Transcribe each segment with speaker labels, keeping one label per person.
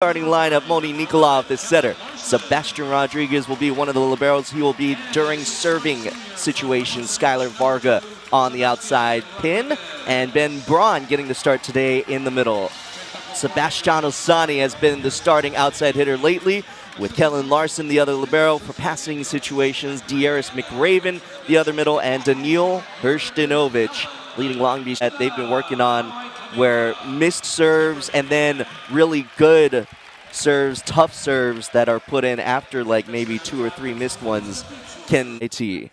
Speaker 1: Starting lineup, Moni Nikolov, the setter. Sebastian Rodriguez will be one of the liberos. He will be during serving situations. Skylar Varga on the outside pin. And Ben Braun getting the start today in the middle. Sebastiano Sani has been the starting outside hitter lately, with Kellen Larson, the other libero, for passing situations. Dieris McRaven, the other middle, and Daniil Hrstinovich leading Long Beach that they've been working on, where missed serves and then really good serves, tough serves that are put in after like maybe 2 or 3 missed ones can NJIT.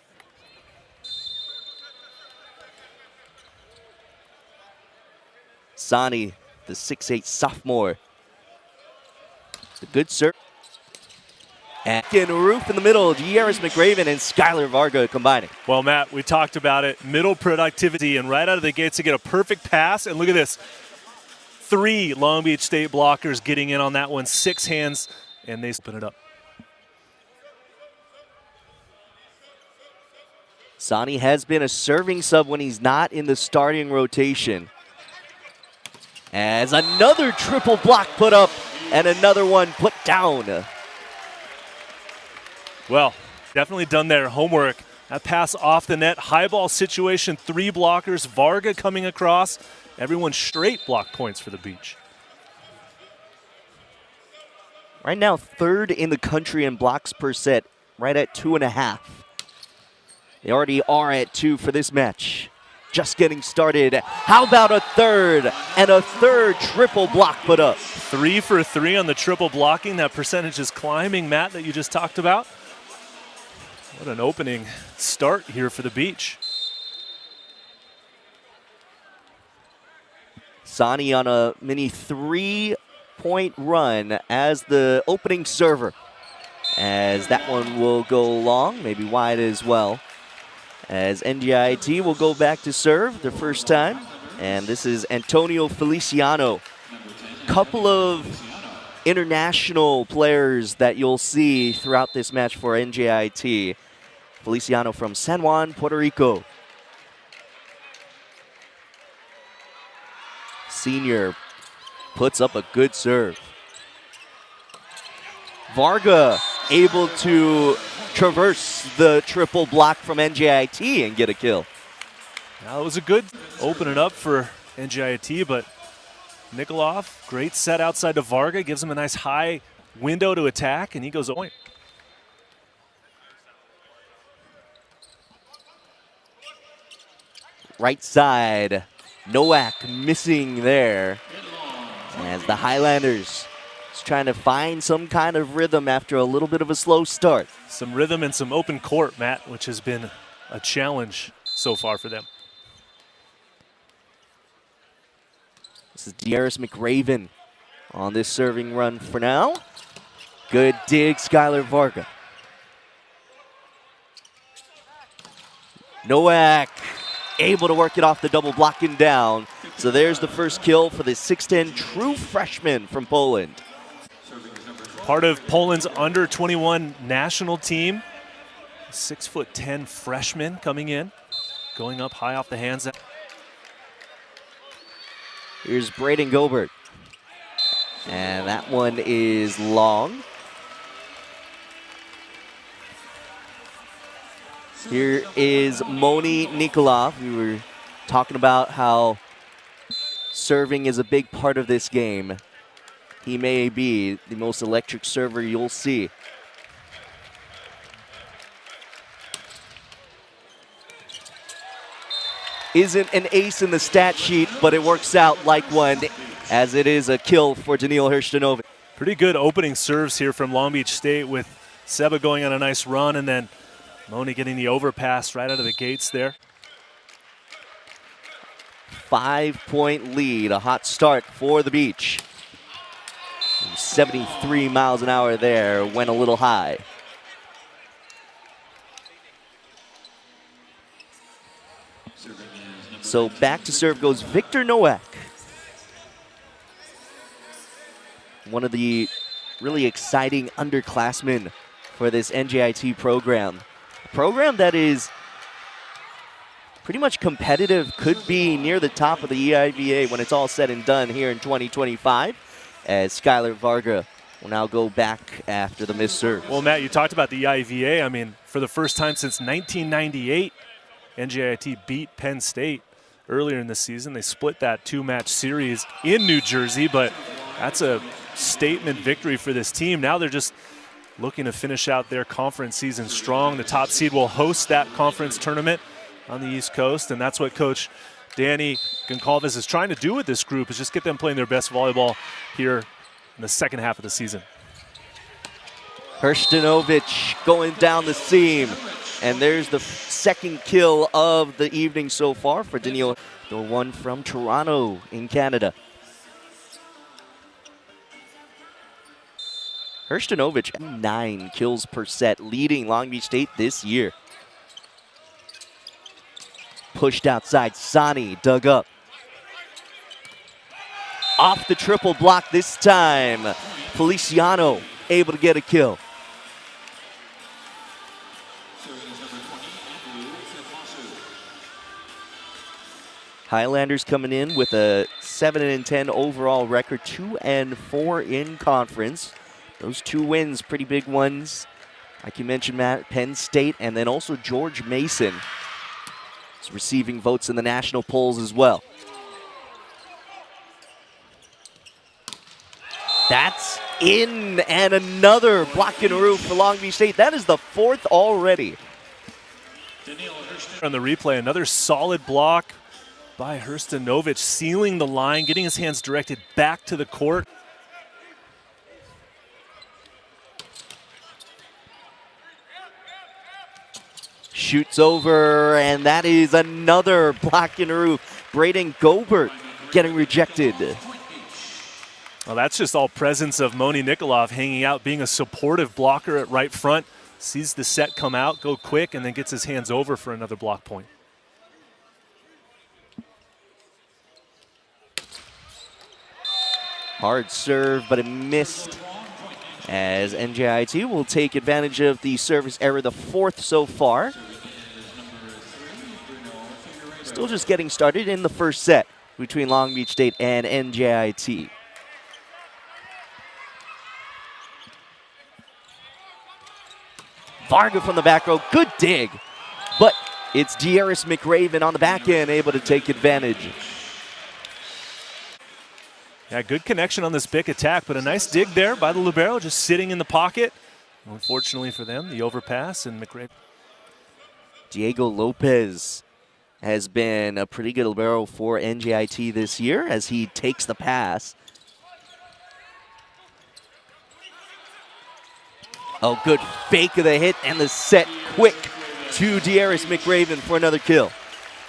Speaker 1: Sani, the 6'8" sophomore. The good serve. And roof in the middle, Dieris McRaven and Skylar Varga combining.
Speaker 2: Well, Matt, we talked about it. Middle productivity, and right out of the gates to get a perfect pass. And look at this. 3 Long Beach State blockers getting in on that one. 6 hands, and they spin it up.
Speaker 1: Sani has been a serving sub when he's not in the starting rotation. As another triple block put up and another one put down.
Speaker 2: Well, definitely done their homework. That pass off the net, high ball situation, 3 blockers, Varga coming across. Everyone straight block points for the Beach.
Speaker 1: Right now, 3rd in the country in blocks per set, right at 2.5. They already are at 2 for this match. Just getting started. How about a 3rd and a 3rd triple block put up?
Speaker 2: 3 for 3 on the triple blocking. That percentage is climbing, Matt, that you just talked about. What an opening start here for the Beach.
Speaker 1: Sani on a mini 3-point run as the opening server. As that one will go long, maybe wide as well. As NJIT will go back to serve their first time. And this is Antonio Feliciano. Couple of international players that you'll see throughout this match for NJIT. Feliciano from San Juan, Puerto Rico. Senior puts up a good serve. Varga able to traverse the triple block from NJIT and get a kill.
Speaker 2: That was a good opening up for NJIT, but Nikolov, great set outside to Varga, gives him a nice high window to attack, and he goes point.
Speaker 1: Right side, Nowak missing there. As the Highlanders is trying to find some kind of rhythm after a little bit of a slow start.
Speaker 2: Some rhythm and some open court, Matt, which has been a challenge so far for them.
Speaker 1: This is Dieris McRaven on this serving run for now. Good dig, Skylar Varga. Nowak able to work it off the double blocking down. So there's the first kill for the 6'10" true freshman from Poland.
Speaker 2: Part of Poland's under-21 national team. 6'10" freshman coming in, going up high off the hands.
Speaker 1: Here's Braden Gobert. And that one is long. Here is Moni Nikolov. We were talking about how serving is a big part of this game. He may be the most electric server you'll see. Isn't an ace in the stat sheet, but it works out like one, as it is a kill for Daniil Hrstinovich.
Speaker 2: Pretty good opening serves here from Long Beach State, with Seba going on a nice run and then Moni getting the overpass right out of the gates there.
Speaker 1: 5-point lead, a hot start for the Beach. 73 miles an hour there, went a little high. So back to serve goes Victor Nowak. One of the really exciting underclassmen for this NJIT program. A program that is pretty much competitive, could be near the top of the EIVA when it's all said and done here in 2025. as Skylar Varga will now go back after the missed serve.
Speaker 2: Well, Matt, you talked about the IVA. I mean, for the first time since 1998, NJIT beat Penn State earlier in the season. They split that 2-match series in New Jersey, but that's a statement victory for this team. Now they're just looking to finish out their conference season strong. The top seed will host that conference tournament on the East Coast, and that's what Coach Danny Goncalves is trying to do with this group, is just get them playing their best volleyball here in the second half of the season.
Speaker 1: Hrstanovic going down the seam, and there's the second kill of the evening so far for Daniil, the one from Toronto in Canada. Hrstanovic, 9 kills per set, leading Long Beach State this year. Pushed outside, Sani dug up. Off the triple block this time. Feliciano able to get a kill. Highlanders coming in with a 7-10 overall record, 2-4 in conference. Those 2 wins, pretty big ones. Like you mentioned, Matt, Penn State, and then also George Mason is receiving votes in the national polls as well. That's in, and another block and roof for Long Beach State. That is the 4th already.
Speaker 2: On the replay, another solid block by Hrstanovic, sealing the line, getting his hands directed back to the court.
Speaker 1: Shoots over, and that is another block and roof. Braden Gobert getting rejected.
Speaker 2: Well, that's just all presence of Moni Nikolov hanging out, being a supportive blocker at right front. Sees the set come out, go quick, and then gets his hands over for another block point.
Speaker 1: Hard serve, but it missed, as NJIT will take advantage of the service error, the 4th so far. Still just getting started in the first set between Long Beach State and NJIT. Varga from the back row, good dig, but it's De'Aris McRaven on the back end able to take advantage.
Speaker 2: Yeah, good connection on this big attack, but a nice dig there by the libero, just sitting in the pocket. Unfortunately for them, the overpass, and McRaven.
Speaker 1: Diego Lopez has been a pretty good libero for NJIT this year as he takes the pass. Oh, good fake of the hit, and the set quick to De'Aris McRaven for another kill.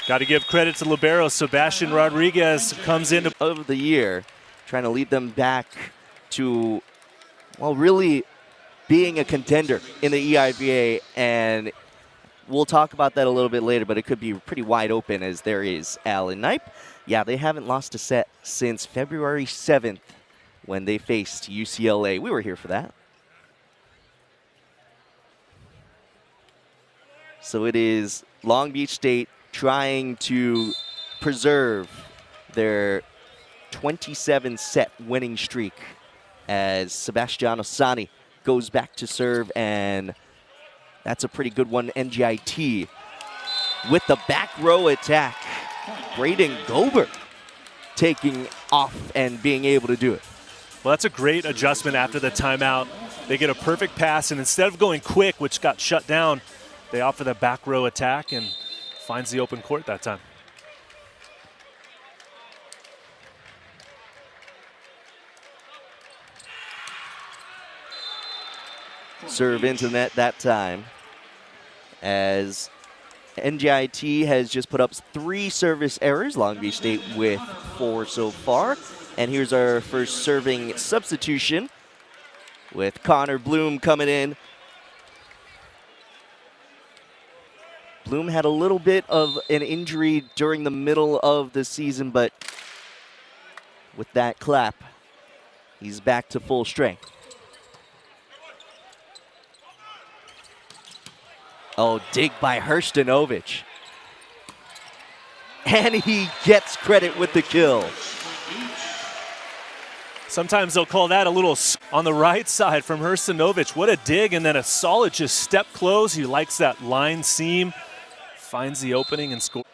Speaker 2: Got to give credit to libero Sebastian Rodriguez, comes into
Speaker 1: of the year, trying to lead them back to, well, really being a contender in the EIVA, and we'll talk about that a little bit later, but it could be pretty wide open as there is Alan Knipe. Yeah, they haven't lost a set since February 7th when they faced UCLA. We were here for that. So it is Long Beach State trying to preserve their 27-set winning streak as Sebastiano Sani goes back to serve, and that's a pretty good one. NJIT with the back row attack. Braden Gobert taking off and being able to do it.
Speaker 2: Well, that's a great adjustment after the timeout. They get a perfect pass, and instead of going quick, which got shut down, they opt for the back row attack and finds the open court that time.
Speaker 1: Serve into net that time, as NJIT has just put up 3 service errors. Long Beach State with 4 so far. And here's our first serving substitution with Connor Bloom coming in. Bloom had a little bit of an injury during the middle of the season, but with that clap, he's back to full strength. Oh, dig by Hrstanovic. And he gets credit with the kill.
Speaker 2: Sometimes they'll call that a little on the right side from Hrstanovic. What a dig, and then a solid just step close. He likes that line seam, finds the opening and scores.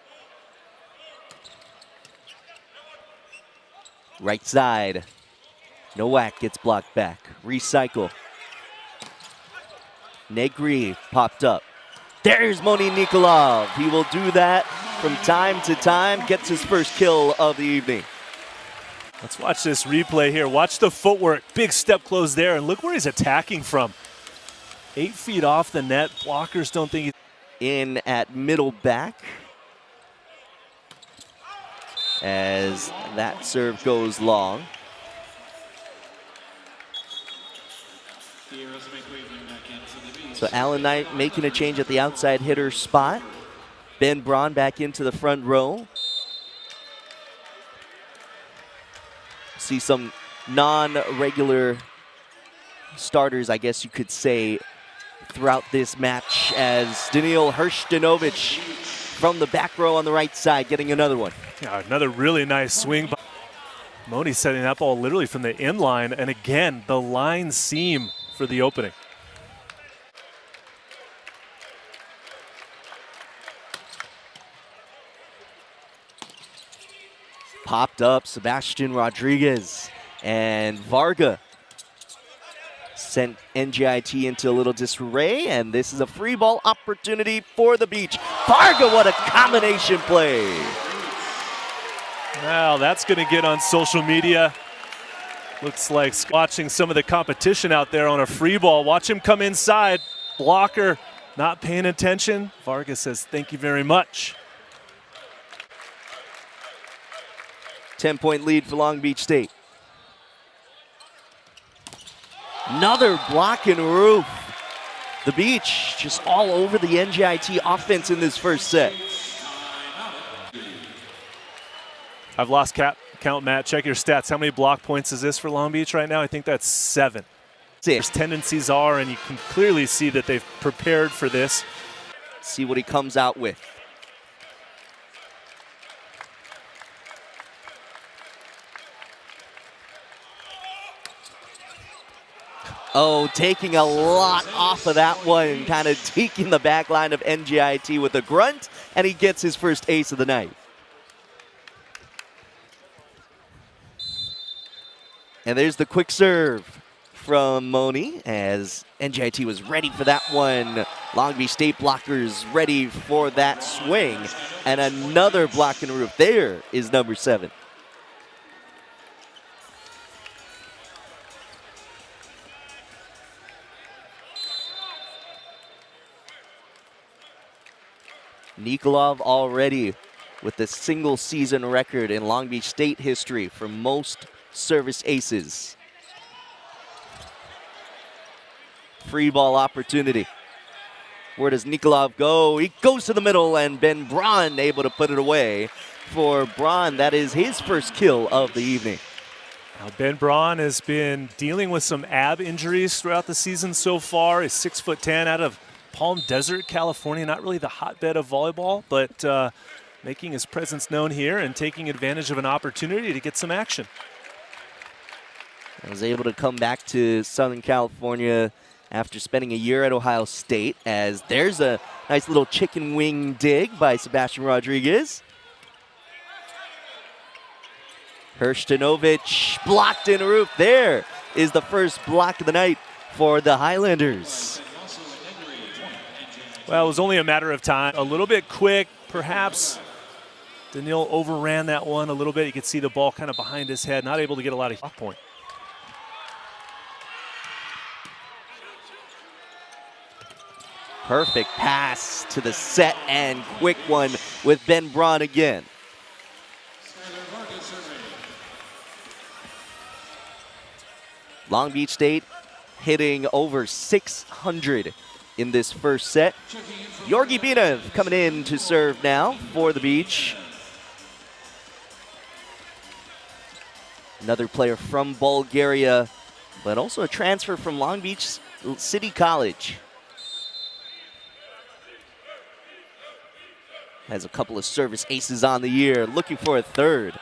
Speaker 1: Right side. Nowak gets blocked back. Recycle. Negri popped up. There's Moni Nikolov. He will do that from time to time. Gets his first kill of the evening.
Speaker 2: Let's watch this replay here. Watch the footwork. Big step close there, and look where he's attacking from. 8 feet off the net. Blockers don't think he's
Speaker 1: in at middle back. As that serve goes long. So Alan Knight making a change at the outside hitter spot. Ben Braun back into the front row. See some non-regular starters, I guess you could say, throughout this match, as Daniil Hrstanovic from the back row on the right side getting another one.
Speaker 2: Yeah, another really nice swing. Moni setting that ball literally from the inline, and again, the line seam for the opening.
Speaker 1: Popped up Sebastian Rodriguez, and Varga sent NJIT into a little disarray, and this is a free ball opportunity for the Beach. Varga, what a combination play.
Speaker 2: Well, that's going to get on social media. Looks like watching some of the competition out there on a free ball. Watch him come inside. Blocker not paying attention. Varga says, thank you very much.
Speaker 1: 10-point lead for Long Beach State. Another block and roof. The Beach just all over the NJIT offense in this first set.
Speaker 2: I've lost count, Matt. Check your stats. How many block points is this for Long Beach right now? I think that's 7. There's tendencies are, and you can clearly see that they've prepared for this.
Speaker 1: See what he comes out with. Oh, taking a lot off of that one, kind of taking the back line of NJIT with a grunt, and he gets his first ace of the night. And there's the quick serve from Moni, as NJIT was ready for that one. Long Beach State blockers ready for that swing. And another block and roof. There is number 7. Nikolov already with the single season record in Long Beach State history for most service aces. Free ball opportunity. Where does Nikolov go? He goes to the middle, and Ben Braun able to put it away. For Braun, that is his first kill of the evening.
Speaker 2: Now, Ben Braun has been dealing with some ab injuries throughout the season so far. He's 6'10" out of Palm Desert, California. Not really the hotbed of volleyball, but making his presence known here and taking advantage of an opportunity to get some action.
Speaker 1: I was able to come back to Southern California after spending a year at Ohio State, as there's a nice little chicken wing dig by Sebastian Rodriguez. Hrstanovic blocked in roof. There is the first block of the night for the Highlanders.
Speaker 2: Well, it was only a matter of time. A little bit quick, perhaps. Daniil overran that one a little bit. You could see the ball kind of behind his head, not able to get a lot of block point.
Speaker 1: Perfect pass to the set, and quick one with Ben Braun again. Long Beach State hitting over 600 in this first set. Georgi Binev coming in to serve now for the Beach. Another player from Bulgaria, but also a transfer from Long Beach City College. Has a couple of service aces on the year, looking for a third.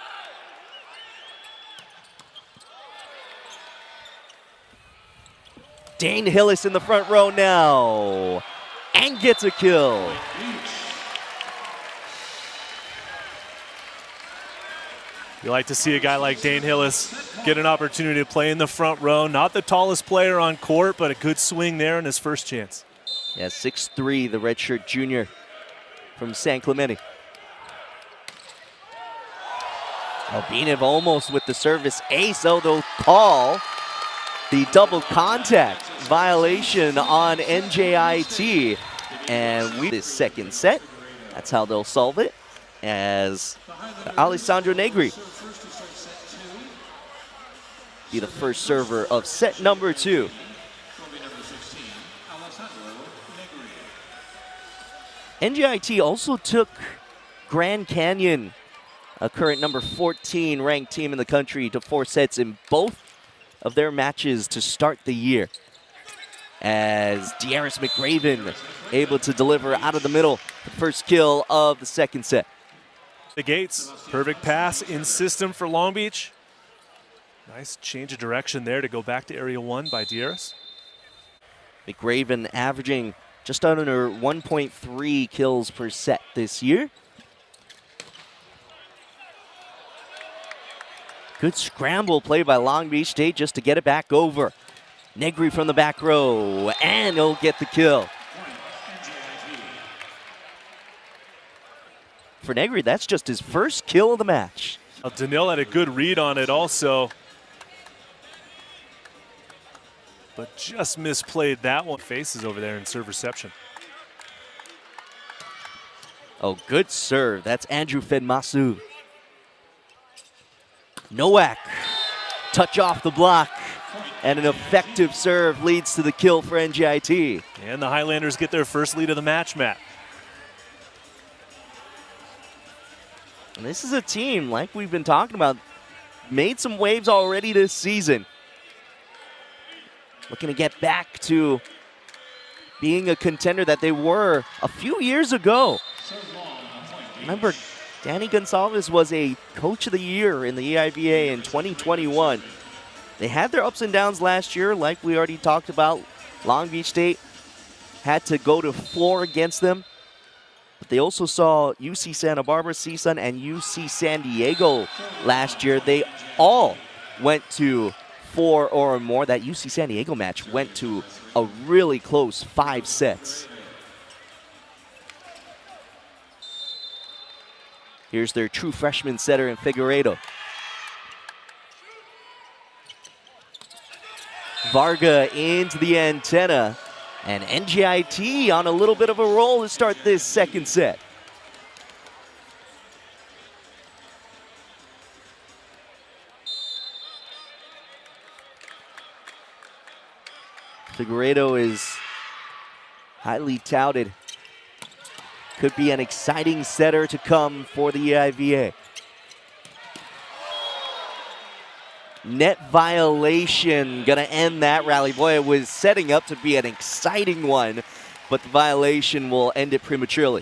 Speaker 1: Dane Hillis in the front row now, and gets a kill.
Speaker 2: You like to see a guy like Dane Hillis get an opportunity to play in the front row. Not the tallest player on court, but a good swing there in his first chance.
Speaker 1: Yeah, 6'3", the redshirt junior from San Clemente. Albinev almost with the service ace, so they'll call the double contact violation on NJIT. And this second set, that's how they'll solve it, as Alessandro Negri be the first server of set number 2. NJIT also took Grand Canyon, a current number 14 ranked team in the country, to 4 sets in both of their matches to start the year. As Darius McRaven able to deliver out of the middle, the first kill of the second set.
Speaker 2: The Gates, perfect pass in system for Long Beach. Nice change of direction there to go back to area 1 by Darius.
Speaker 1: McRaven averaging just under 1.3 kills per set this year. Good scramble play by Long Beach State just to get it back over. Negri from the back row, and he'll get the kill. For Negri, that's just his first kill of the match.
Speaker 2: Danil had a good read on it also, but just misplayed that one. Faces over there in serve reception.
Speaker 1: Oh, good serve. That's Andrew Fedmasu. Nowak, touch off the block, and an effective serve leads to the kill for NJIT.
Speaker 2: And the Highlanders get their first lead of the match, Matt.
Speaker 1: And this is a team, like we've been talking about, made some waves already this season. Looking to get back to being a contender that they were a few years ago. Remember, Danny Gonsalves was a Coach of the Year in the EIVA in 2021. They had their ups and downs last year, like we already talked about. Long Beach State had to go to 4 against them. But they also saw UC Santa Barbara, CSUN, and UC San Diego last year. They all went to 4 or more. That UC San Diego match went to a really close 5 sets. Here's their true freshman setter in Figueiredo. Varga into the antenna, and NJIT on a little bit of a roll to start this second set. Figueiredo is highly touted. Could be an exciting setter to come for the EIVA. Net violation gonna end that rally. Boy, it was setting up to be an exciting one, but the violation will end it prematurely.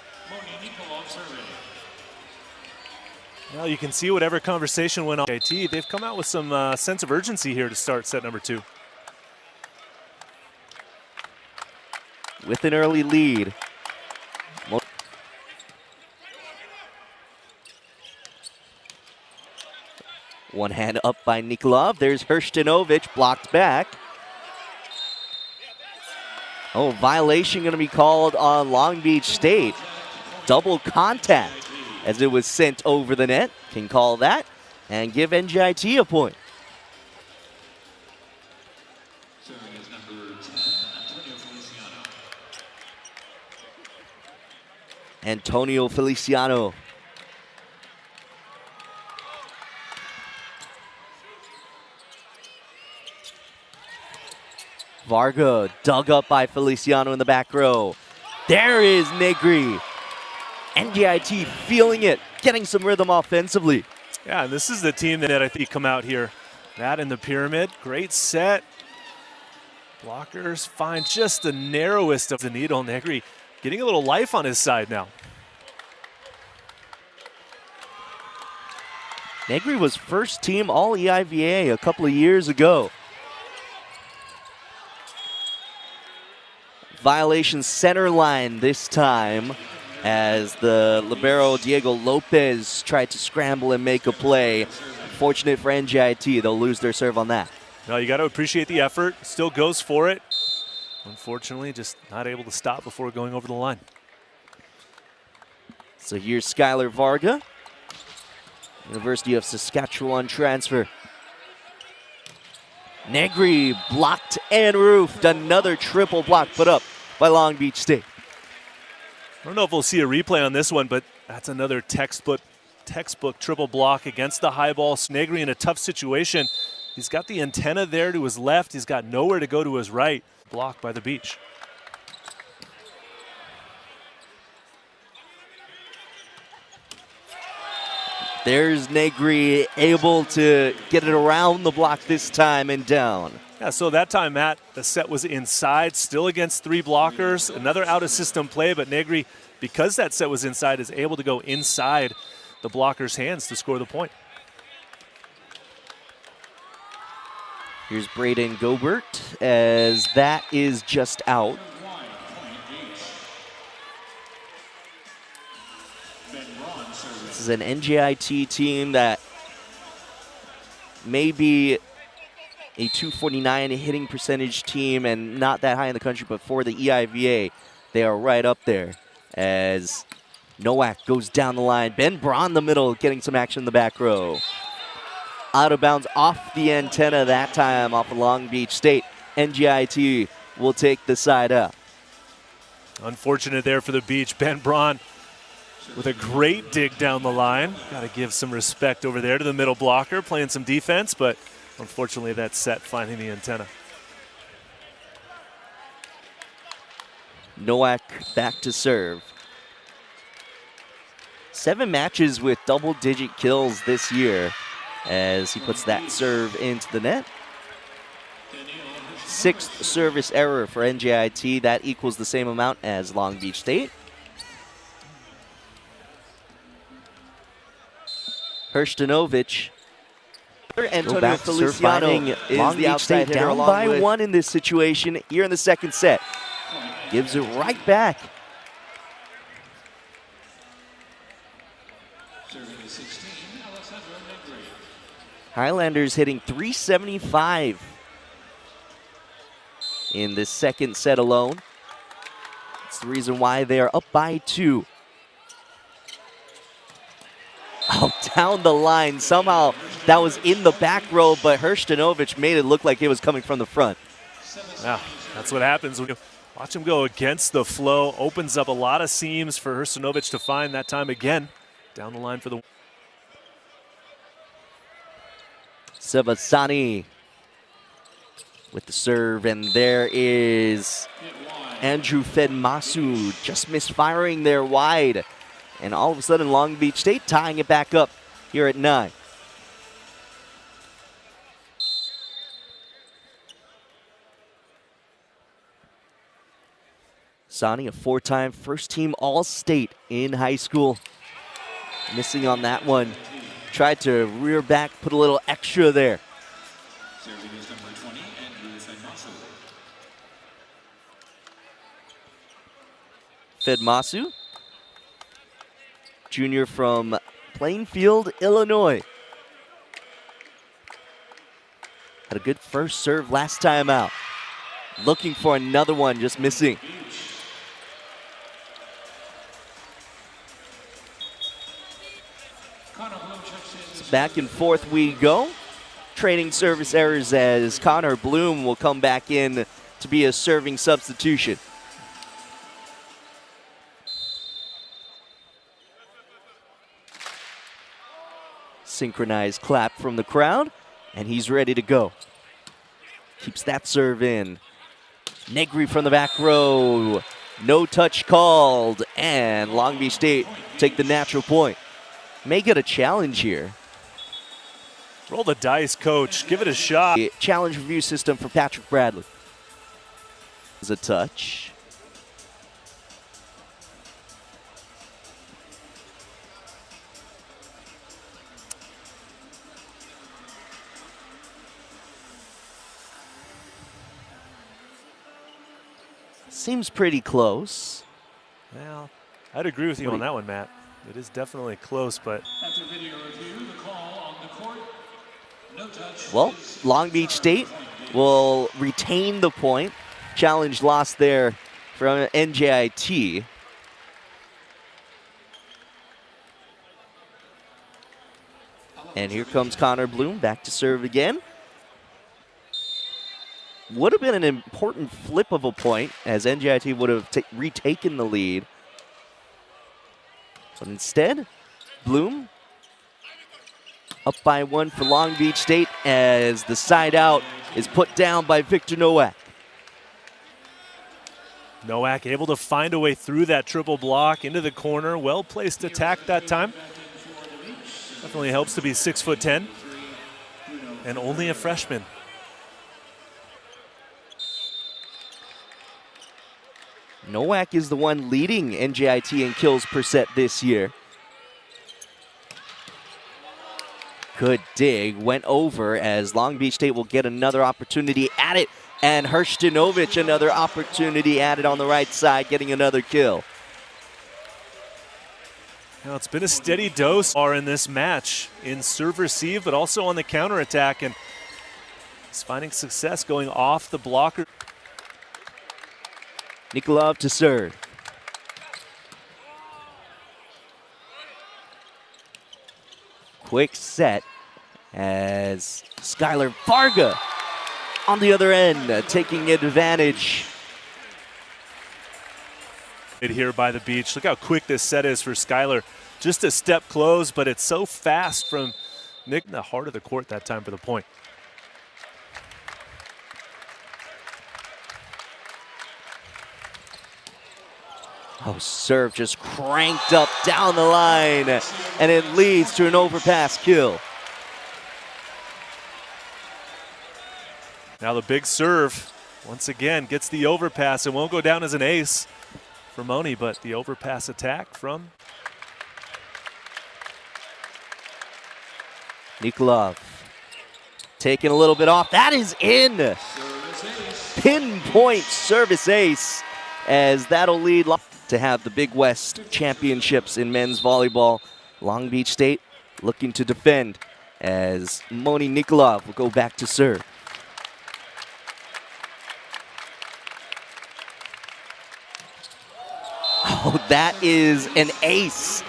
Speaker 2: Well, you can see whatever conversation went on NJIT, they've come out with some sense of urgency here to start set number 2.
Speaker 1: With an early lead. One hand up by Nikolov. There's Hrstanovic, blocked back. Oh, violation going to be called on Long Beach State. Double contact as it was sent over the net. Can call that and give NJIT a point. Antonio Feliciano. Varga dug up by Feliciano in the back row. There is Negri. NJIT feeling it, getting some rhythm offensively.
Speaker 2: Yeah, and this is the team that I think come out here. That in the pyramid, great set. Blockers find just the narrowest of the needle. Negri getting a little life on his side now.
Speaker 1: Negri was first team all EIVA a couple of years ago. Violation center line this time as the libero Diego Lopez tried to scramble and make a play. Fortunate for NJIT, they'll lose their serve on that.
Speaker 2: No, you got to appreciate the effort. Still goes for it. Unfortunately, just not able to stop before going over the line.
Speaker 1: So here's Skylar Varga, University of Saskatchewan transfer. Negri blocked and roofed. Another triple block put up by Long Beach State.
Speaker 2: I don't know if we'll see a replay on this one, but that's another textbook triple block against the high ball. Negri in a tough situation. He's got the antenna there to his left. He's got nowhere to go to his right. Blocked by the beach.
Speaker 1: There's Negri able to get it around the block this time and down.
Speaker 2: Yeah, so that time, Matt, the set was inside, still against 3 blockers. Another out-of-system play, but Negri, because that set was inside, is able to go inside the blocker's hands to score the point.
Speaker 1: Here's Braden Gobert as that is just out. This is an NJIT team that may be a 249 hitting percentage team and not that high in the country, but for the EIVA, they are right up there as Nowak goes down the line. Ben Braun the middle, getting some action in the back row. Out of bounds off the antenna that time off of Long Beach State. NJIT will take the side up.
Speaker 2: Unfortunate there for the beach. Ben Braun with a great dig down the line. Got to give some respect over there to the middle blocker, playing some defense, but unfortunately that set finding the antenna.
Speaker 1: Nowak back to serve. 7 matches with double-digit kills this year as he puts that serve into the net. 6th service error for NJIT. That equals the same amount as Long Beach State. Hershtanovich. Antonio Feliciano is the outside hitter down by 1 in this situation here in the second set. Gives it right back. Highlanders hitting .375 in this second set alone. That's the reason why they are up by 2. Oh, down the line. Somehow that was in the back row, but Hershtanovich made it look like it was coming from the front.
Speaker 2: Yeah, that's what happens when you watch him go against the flow. Opens up a lot of seams for Hershtanovich to find that time again. Down the line for the...
Speaker 1: Sebasani with the serve, and there is Andrew Fedmasu just misfiring there wide. And all of a sudden, Long Beach State tying it back up here at 9. Sani, a 4-time first-team All-State in high school. Missing on that one. Tried to rear back, put a little extra there. Fedmasu, junior from Plainfield, Illinois. Had a good first serve last time out. Looking for another one, just missing. So back and forth we go. Trading service errors as Connor Bloom will come back in to be a serving substitution. Synchronized clap from the crowd, and he's ready to go. Keeps that serve in. Negri from the back row. No touch called, and Long Beach State take the natural point. May get a challenge here.
Speaker 2: Roll the dice, coach. Give it a shot.
Speaker 1: The challenge review system for Patrick Bradley. Is a touch. Seems pretty close.
Speaker 2: Well, I'd agree with you on that one, Matt. It is definitely close, but...
Speaker 3: After video review, the call on the court, no touch.
Speaker 1: Well, Long Beach State will retain the point. Challenge lost there from NJIT. And here comes Connor Bloom back to serve again. Would have been an important flip of a point as NJIT would have retaken the lead. But instead, Bloom up by one for Long Beach State as the side out is put down by Victor Nowak.
Speaker 2: Nowak able to find a way through that triple block into the corner. Well-placed attack that time. Definitely helps to be 6'10" and only a freshman.
Speaker 1: Nowak is the one leading NJIT in kills per set this year. Good dig, went over as Long Beach State will get another opportunity at it. And Hershtinovich, another opportunity added on the right side, getting another kill.
Speaker 2: Now it's been a steady dose in this match in serve receive, but also on the counterattack, and he's finding success going off the blocker.
Speaker 1: Nikolov to serve. Quick set as Skylar Varga on the other end, taking advantage.
Speaker 2: Here by the beach. Look how quick this set is for Skylar. Just a step close, but it's so fast from Nick in the heart of the court that time for the point.
Speaker 1: Oh, serve just cranked up down the line, and it leads to an overpass kill.
Speaker 2: Now the big serve, once again, gets the overpass. It won't go down as an ace for Moni, but the overpass attack from
Speaker 1: Nikolov taking a little bit off. That is in. Pinpoint service ace, as that'll lead to have the Big West Championships in men's volleyball. Long Beach State looking to defend as Moni Nikolov will go back to serve. Oh, that is an ace.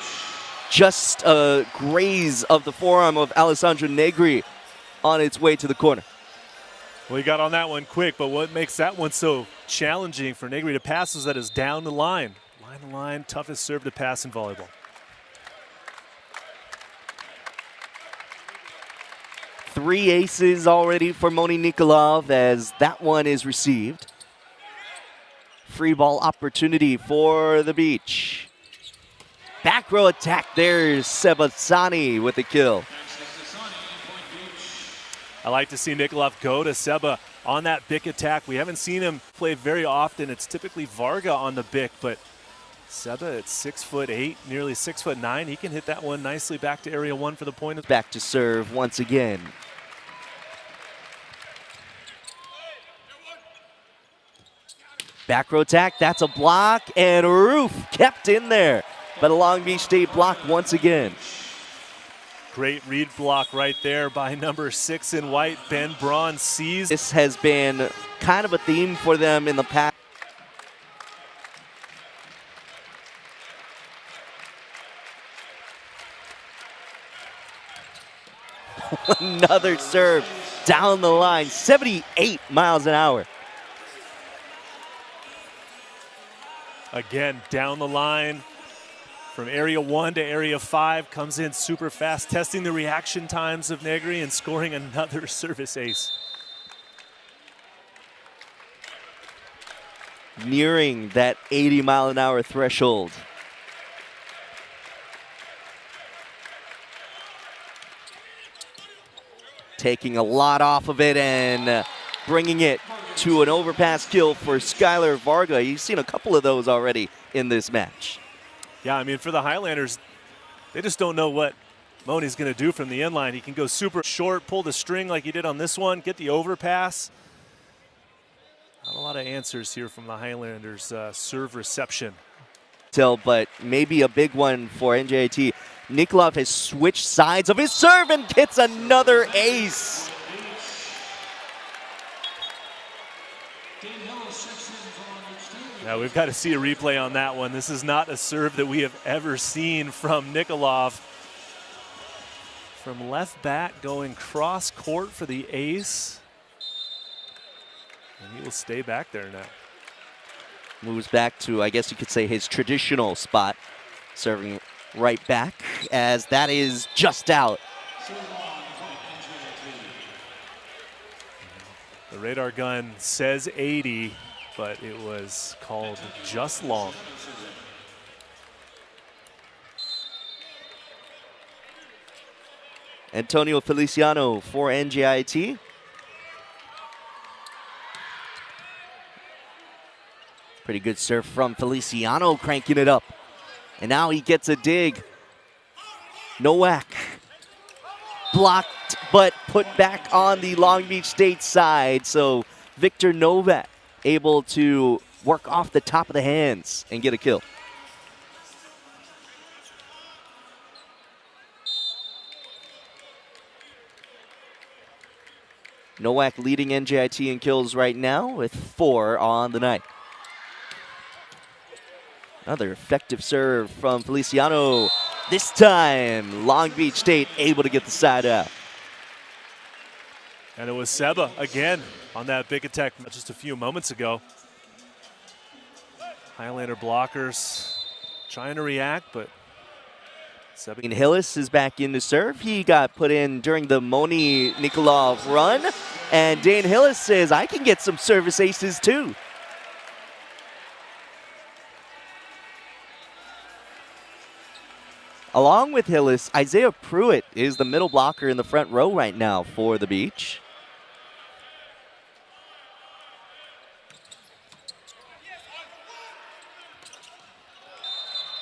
Speaker 1: Just a graze of the forearm of Alessandro Negri on its way to the corner.
Speaker 2: Well, he got on that one quick, but what makes that one so challenging for Negri to pass is that it's down the line. Line to line, toughest serve to pass in volleyball.
Speaker 1: Three aces already for Moni Nikolov as that one is received. Free ball opportunity for the beach. Back row attack, there's Sebastiani with the kill.
Speaker 2: I like to see Nikolov go to Seba on that Bic attack. We haven't seen him play very often. It's typically Varga on the Bic, but Seba at 6'8", nearly 6'9". He can hit that one nicely back to area one for the point.
Speaker 1: Back to serve once again. Back row attack, that's a block, and Roof kept in there. But a Long Beach State block once again.
Speaker 2: Great read block right there by number 6 in white, Ben Braun sees.
Speaker 1: This has been kind of a theme for them in the past. Another serve down the line, 78 miles an hour.
Speaker 2: Again, down the line from area 1 to area 5, comes in super fast, testing the reaction times of Negri and scoring another service ace.
Speaker 1: Nearing that 80-mile-an-hour threshold. Taking a lot off of it and bringing it to an overpass kill for Skylar Varga. You've seen a couple of those already in this match.
Speaker 2: Yeah, I mean, for the Highlanders, they just don't know what Moni's going to do from the end line. He can go super short, pull the string like he did on this one, get the overpass. Not a lot of answers here from the Highlanders' serve reception.
Speaker 1: But maybe a big one for NJIT. Nikolov has switched sides of his serve and gets another ace.
Speaker 2: Now we've got to see a replay on that one. This is not a serve that we have ever seen from Nikolov. From left back going cross court for the ace. And he will stay back there now.
Speaker 1: Moves back to, I guess you could say, his traditional spot, serving right back, as that is just out.
Speaker 2: The radar gun says 80, but it was called just long.
Speaker 1: Antonio Feliciano for NJIT. Pretty good serve from Feliciano, cranking it up. And now he gets a dig. Nowak blocked, but put back on the Long Beach State side. So Victor Novak able to work off the top of the hands and get a kill. Nowak leading NJIT in kills right now with 4 on the night. Another effective serve from Feliciano. This time, Long Beach State able to get the side out.
Speaker 2: And it was Seba again on that big attack just a few moments ago. Highlander blockers trying to react, but Seba.
Speaker 1: Hillis is back in to serve. He got put in during the Moni Nikolov run. And Dane Hillis says, I can get some service aces too. Along with Hillis, Isaiah Pruitt is the middle blocker in the front row right now for the Beach.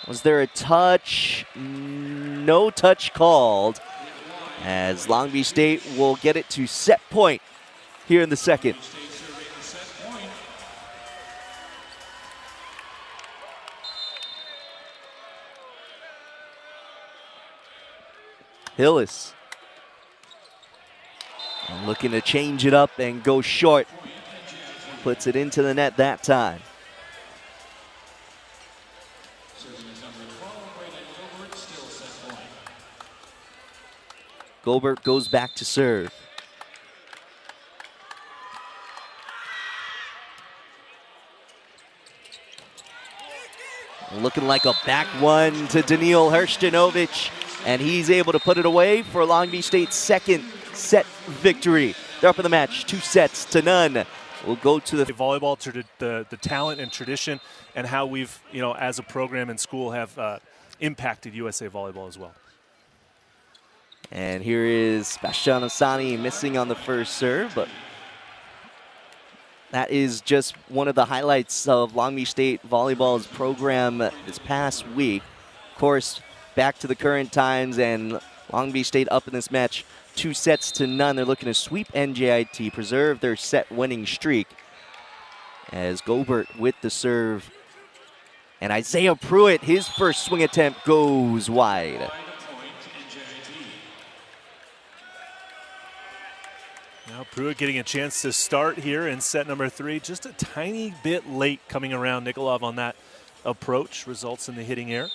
Speaker 1: Was there a touch? No touch called, as Long Beach State will get it to set point here in the second. Hillis looking to change it up and go short. Puts it into the net that time. Gobert goes back to serve. Looking like a back one to Daniil Hershtinovich. And he's able to put it away for Long Beach State's second set victory. They're up in the match, 2-0. We'll go to the
Speaker 2: volleyball, to the talent and tradition, and how we've, as a program in school, have impacted USA Volleyball as well.
Speaker 1: And here is Sebastian Asani missing on the first serve, but that is just one of the highlights of Long Beach State Volleyball's program this past week. Of course, back to the current times, and Long Beach State up in this match 2-0. They're looking to sweep NJIT, preserve their set winning streak, as Gobert with the serve. And Isaiah Pruitt, his first swing attempt goes wide.
Speaker 2: Now Pruitt getting a chance to start here in set number 3. Just a tiny bit late coming around Nikolov on that approach, results in the hitting error.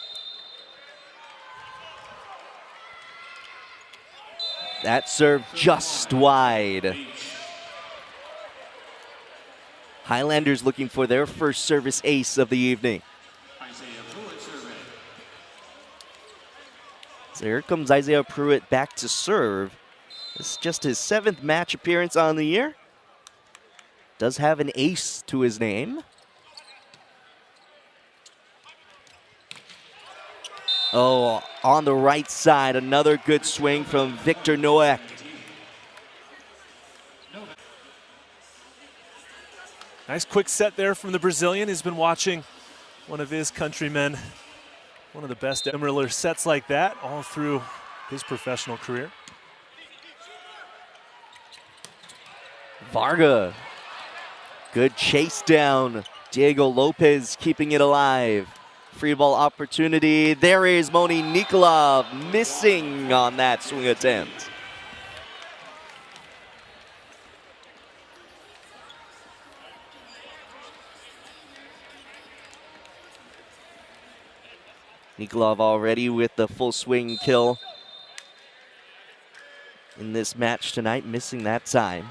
Speaker 1: That serve just wide. Highlanders looking for their first service ace of the evening. So here comes Isaiah Pruitt back to serve. This is just his 7th match appearance on the year. Does have an ace to his name. Oh, on the right side, another good swing from Victor Nowak.
Speaker 2: Nice quick set there from the Brazilian. He's been watching one of his countrymen, one of the best similar sets like that all through his professional career.
Speaker 1: Varga Good chase down. Diego Lopez keeping it alive. Free ball opportunity. There is Moni Nikolov missing on that swing attempt. Nikolov already with the full swing kill in this match tonight, missing that time.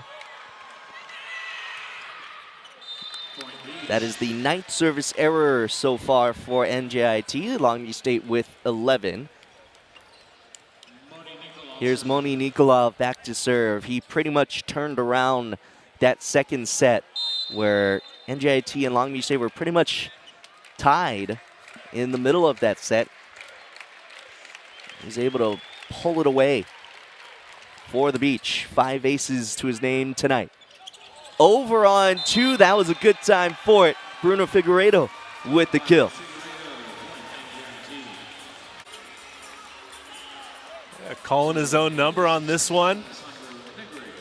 Speaker 1: That is the 9th service error so far for NJIT. Long Beach State with 11. Here's Moni Nikolov back to serve. He pretty much turned around that second set where NJIT and Long Beach State were pretty much tied in the middle of that set. He's able to pull it away for the Beach. 5 aces to his name tonight. Over on 2, that was a good time for it. Bruno Figueiredo with the kill.
Speaker 2: Yeah, calling his own number on this one.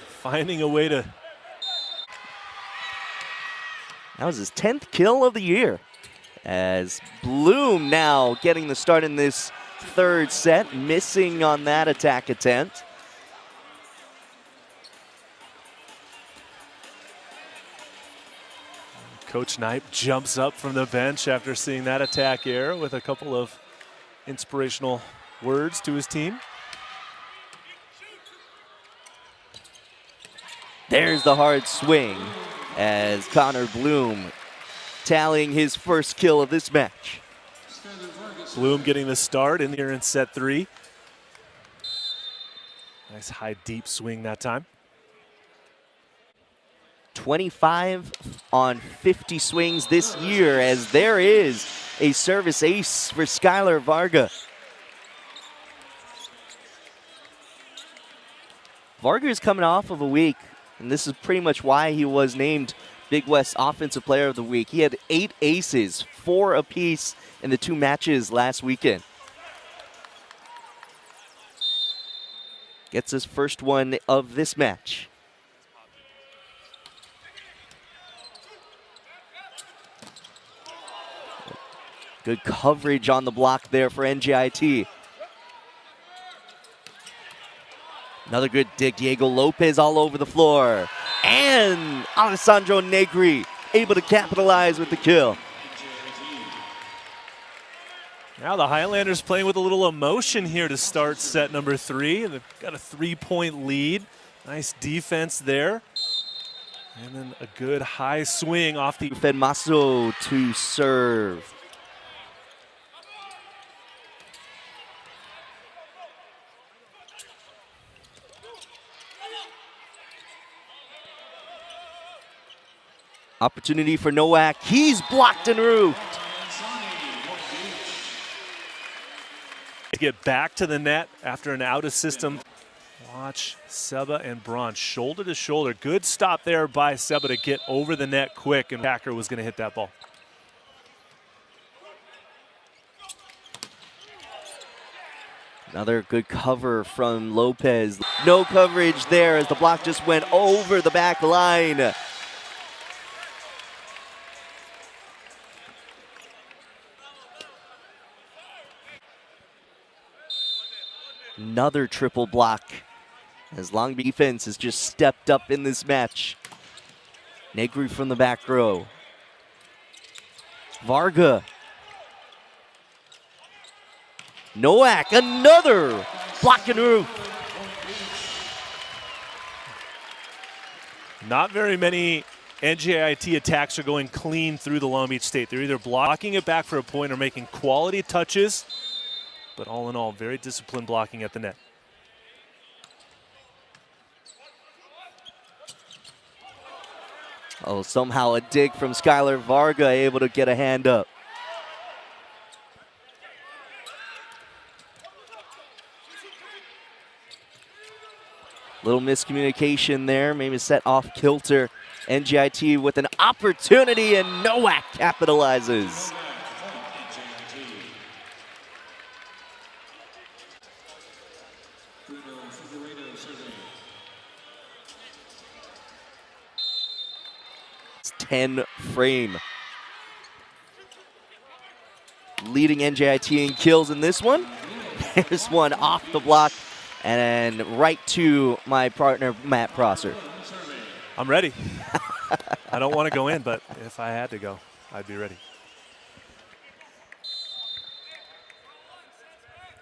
Speaker 2: Finding a way to...
Speaker 1: That was his 10th kill of the year. As Bloom now getting the start in this third set, missing on that attack attempt.
Speaker 2: Coach Knipe jumps up from the bench after seeing that attack error with a couple of inspirational words to his team.
Speaker 1: There's the hard swing as Connor Bloom tallying his first kill of this match.
Speaker 2: Bloom getting the start in here in set 3. Nice high deep swing that time.
Speaker 1: 25 on 50 swings this year, as there is a service ace for Skylar Varga. Varga is coming off of a week, and this is pretty much why he was named Big West Offensive Player of the Week. He had 8 aces, 4 apiece in the 2 matches last weekend. Gets his first one of this match. Good coverage on the block there for NJIT. Another good dig. Diego Lopez all over the floor. And Alessandro Negri able to capitalize with the kill.
Speaker 2: Now the Highlanders playing with a little emotion here to start set number 3. They've got a 3-point lead. Nice defense there. And then a good high swing off the...
Speaker 1: Fedmaso to serve. Opportunity for Nowak. He's blocked and roofed.
Speaker 2: To get back to the net after an out of system. Watch Seba and Braun shoulder to shoulder. Good stop there by Seba to get over the net quick, and Packer was going to hit that ball.
Speaker 1: Another good cover from Lopez. No coverage there as the block just went over the back line. Another triple block as Long Beach defense has just stepped up in this match. Negri from the back row. Varga. Nowak, another block and roof.
Speaker 2: Not very many NJIT attacks are going clean through the Long Beach State. They're either blocking it back for a point or making quality touches. But all in all, very disciplined blocking at the net.
Speaker 1: Oh, somehow a dig from Skylar Varga able to get a hand up. Little miscommunication there, maybe set off kilter. NJIT with an opportunity and Nowak capitalizes. Penn frame. Leading NJIT in kills in this one. There's one off the block and right to my partner, Matt Prosser.
Speaker 2: I'm ready. I don't want to go in, but if I had to go, I'd be ready.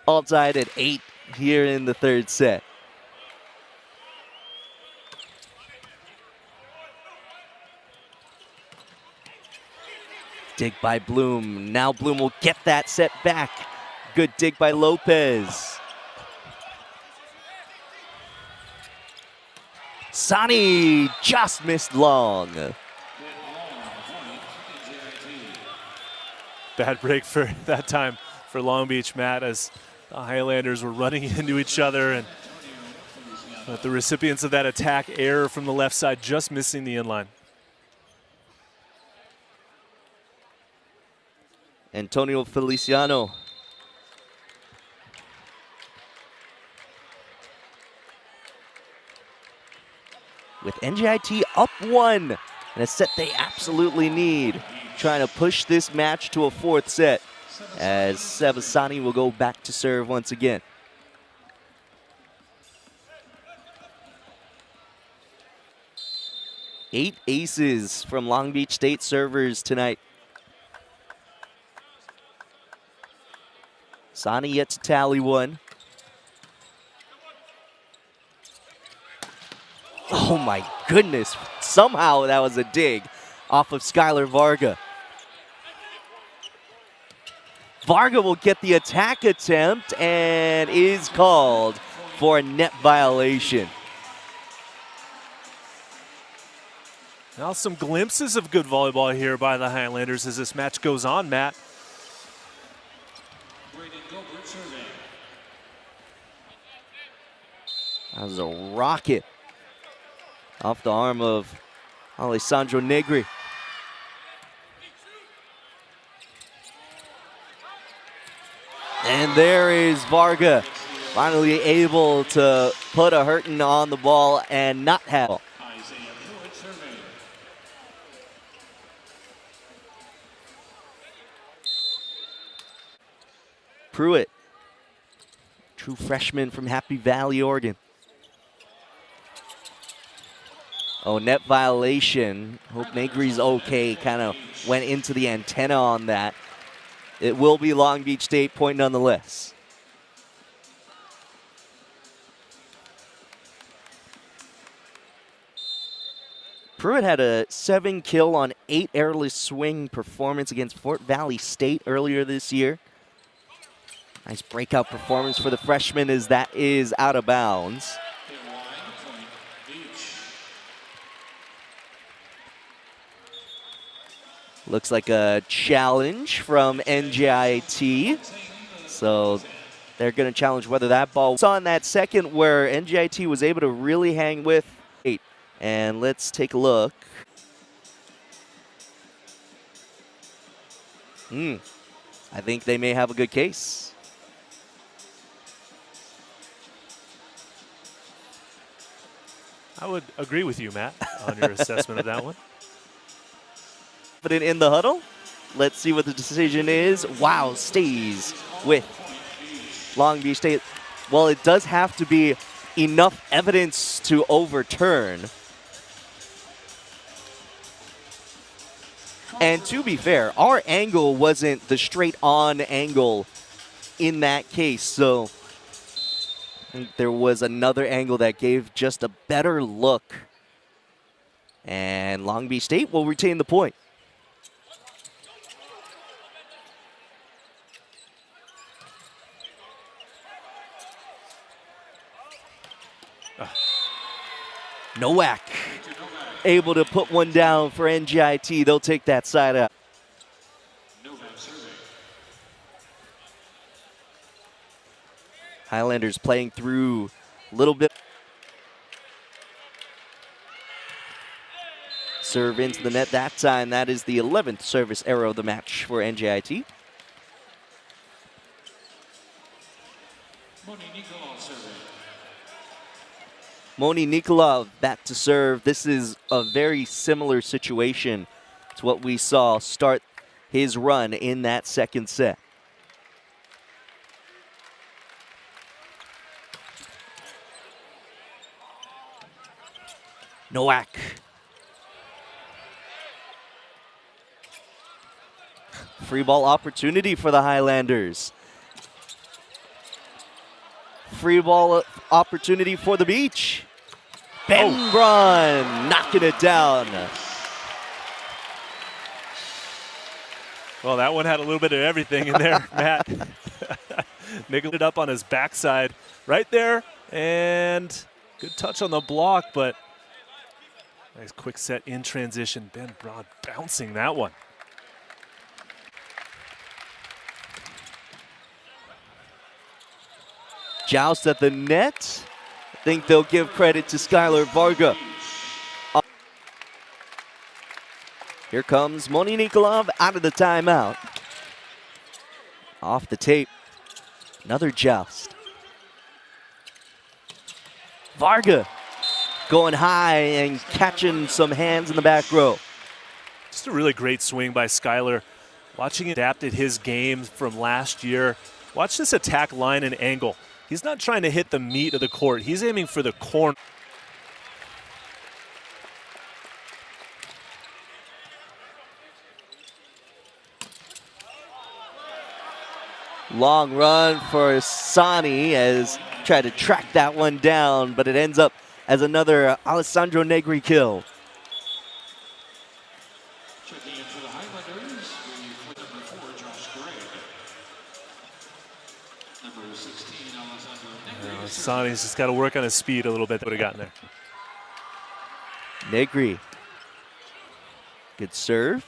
Speaker 1: All tied at 8 here in the third set. Dig by Bloom. Now Bloom will get that set back. Good dig by Lopez. Sani just missed long.
Speaker 2: Bad break for that time for Long Beach, Matt, as the Highlanders were running into each other, but the recipients of that attack error from the left side just missing the inline.
Speaker 1: Antonio Feliciano. With NJIT up 1 in a set they absolutely need. Trying to push this match to a 4th set as Sebasani will go back to serve once again. Eight aces from Long Beach State servers tonight. Sani yet to tally one. Oh my goodness, somehow that was a dig off of Skylar Varga. Varga will get the attack attempt and is called for a net violation.
Speaker 2: Now some glimpses of good volleyball here by the Highlanders as this match goes on, Matt.
Speaker 1: That was a rocket off the arm of Alessandro Negri. And there is Varga, finally able to put a hurting on the ball and not have. Pruitt, true freshman from Happy Valley, Oregon. Oh, net violation. Hope Negri's okay. Kind of went into the antenna on that. It will be Long Beach State point nonetheless. Pruitt had a 7-kill on 8 airless swing performance against Fort Valley State earlier this year. Nice breakout performance for the freshman as that is out of bounds. Looks like a challenge from NJIT. So they're going to challenge whether that ball was on that second where NJIT was able to really hang with 8. And let's take a look. I think they may have a good case.
Speaker 2: I would agree with you, Matt, on your assessment of that one.
Speaker 1: Put it in the huddle. Let's see what the decision is. Wow, stays with Long Beach State. Well, it does have to be enough evidence to overturn. And to be fair, our angle wasn't the straight on angle in that case. So I think there was another angle that gave just a better look. And Long Beach State will retain the point. Nowak able to put one down for NJIT. They'll take that side out. Highlanders playing through a little bit. Serve into the net that time. That is the 11th service error of the match for NJIT. Moni Nikolov back to serve. This is a very similar situation It's what we saw start his run in that second set. Nowak. Free ball opportunity for the Highlanders. Free ball opportunity for the Beach. Ben Braun knocking it down.
Speaker 2: Well, that one had a little bit of everything in there, Matt. Niggled it up on his backside right there. And good touch on the block, but nice quick set in transition. Ben Braun bouncing that one.
Speaker 1: Joust at the net. I think they'll give credit to Skylar Varga. Here comes Moni Nikolov out of the timeout. Off the tape. Another joust. Varga going high and catching some hands in the back row.
Speaker 2: Just a really great swing by Skylar. Watching him adapted his game from last year. Watch this attack line and angle. He's not trying to hit the meat of the court. He's aiming for the corner.
Speaker 1: Long run for Sani as tried to track that one down, but it ends up as another Alessandro Negri kill.
Speaker 3: Checking in for the Highlanders, number 4, Josh Gray. Number 16, Alessandro Negri.
Speaker 2: Sani's just got to work on his speed a little bit. That would have gotten there.
Speaker 1: Negri. Good serve.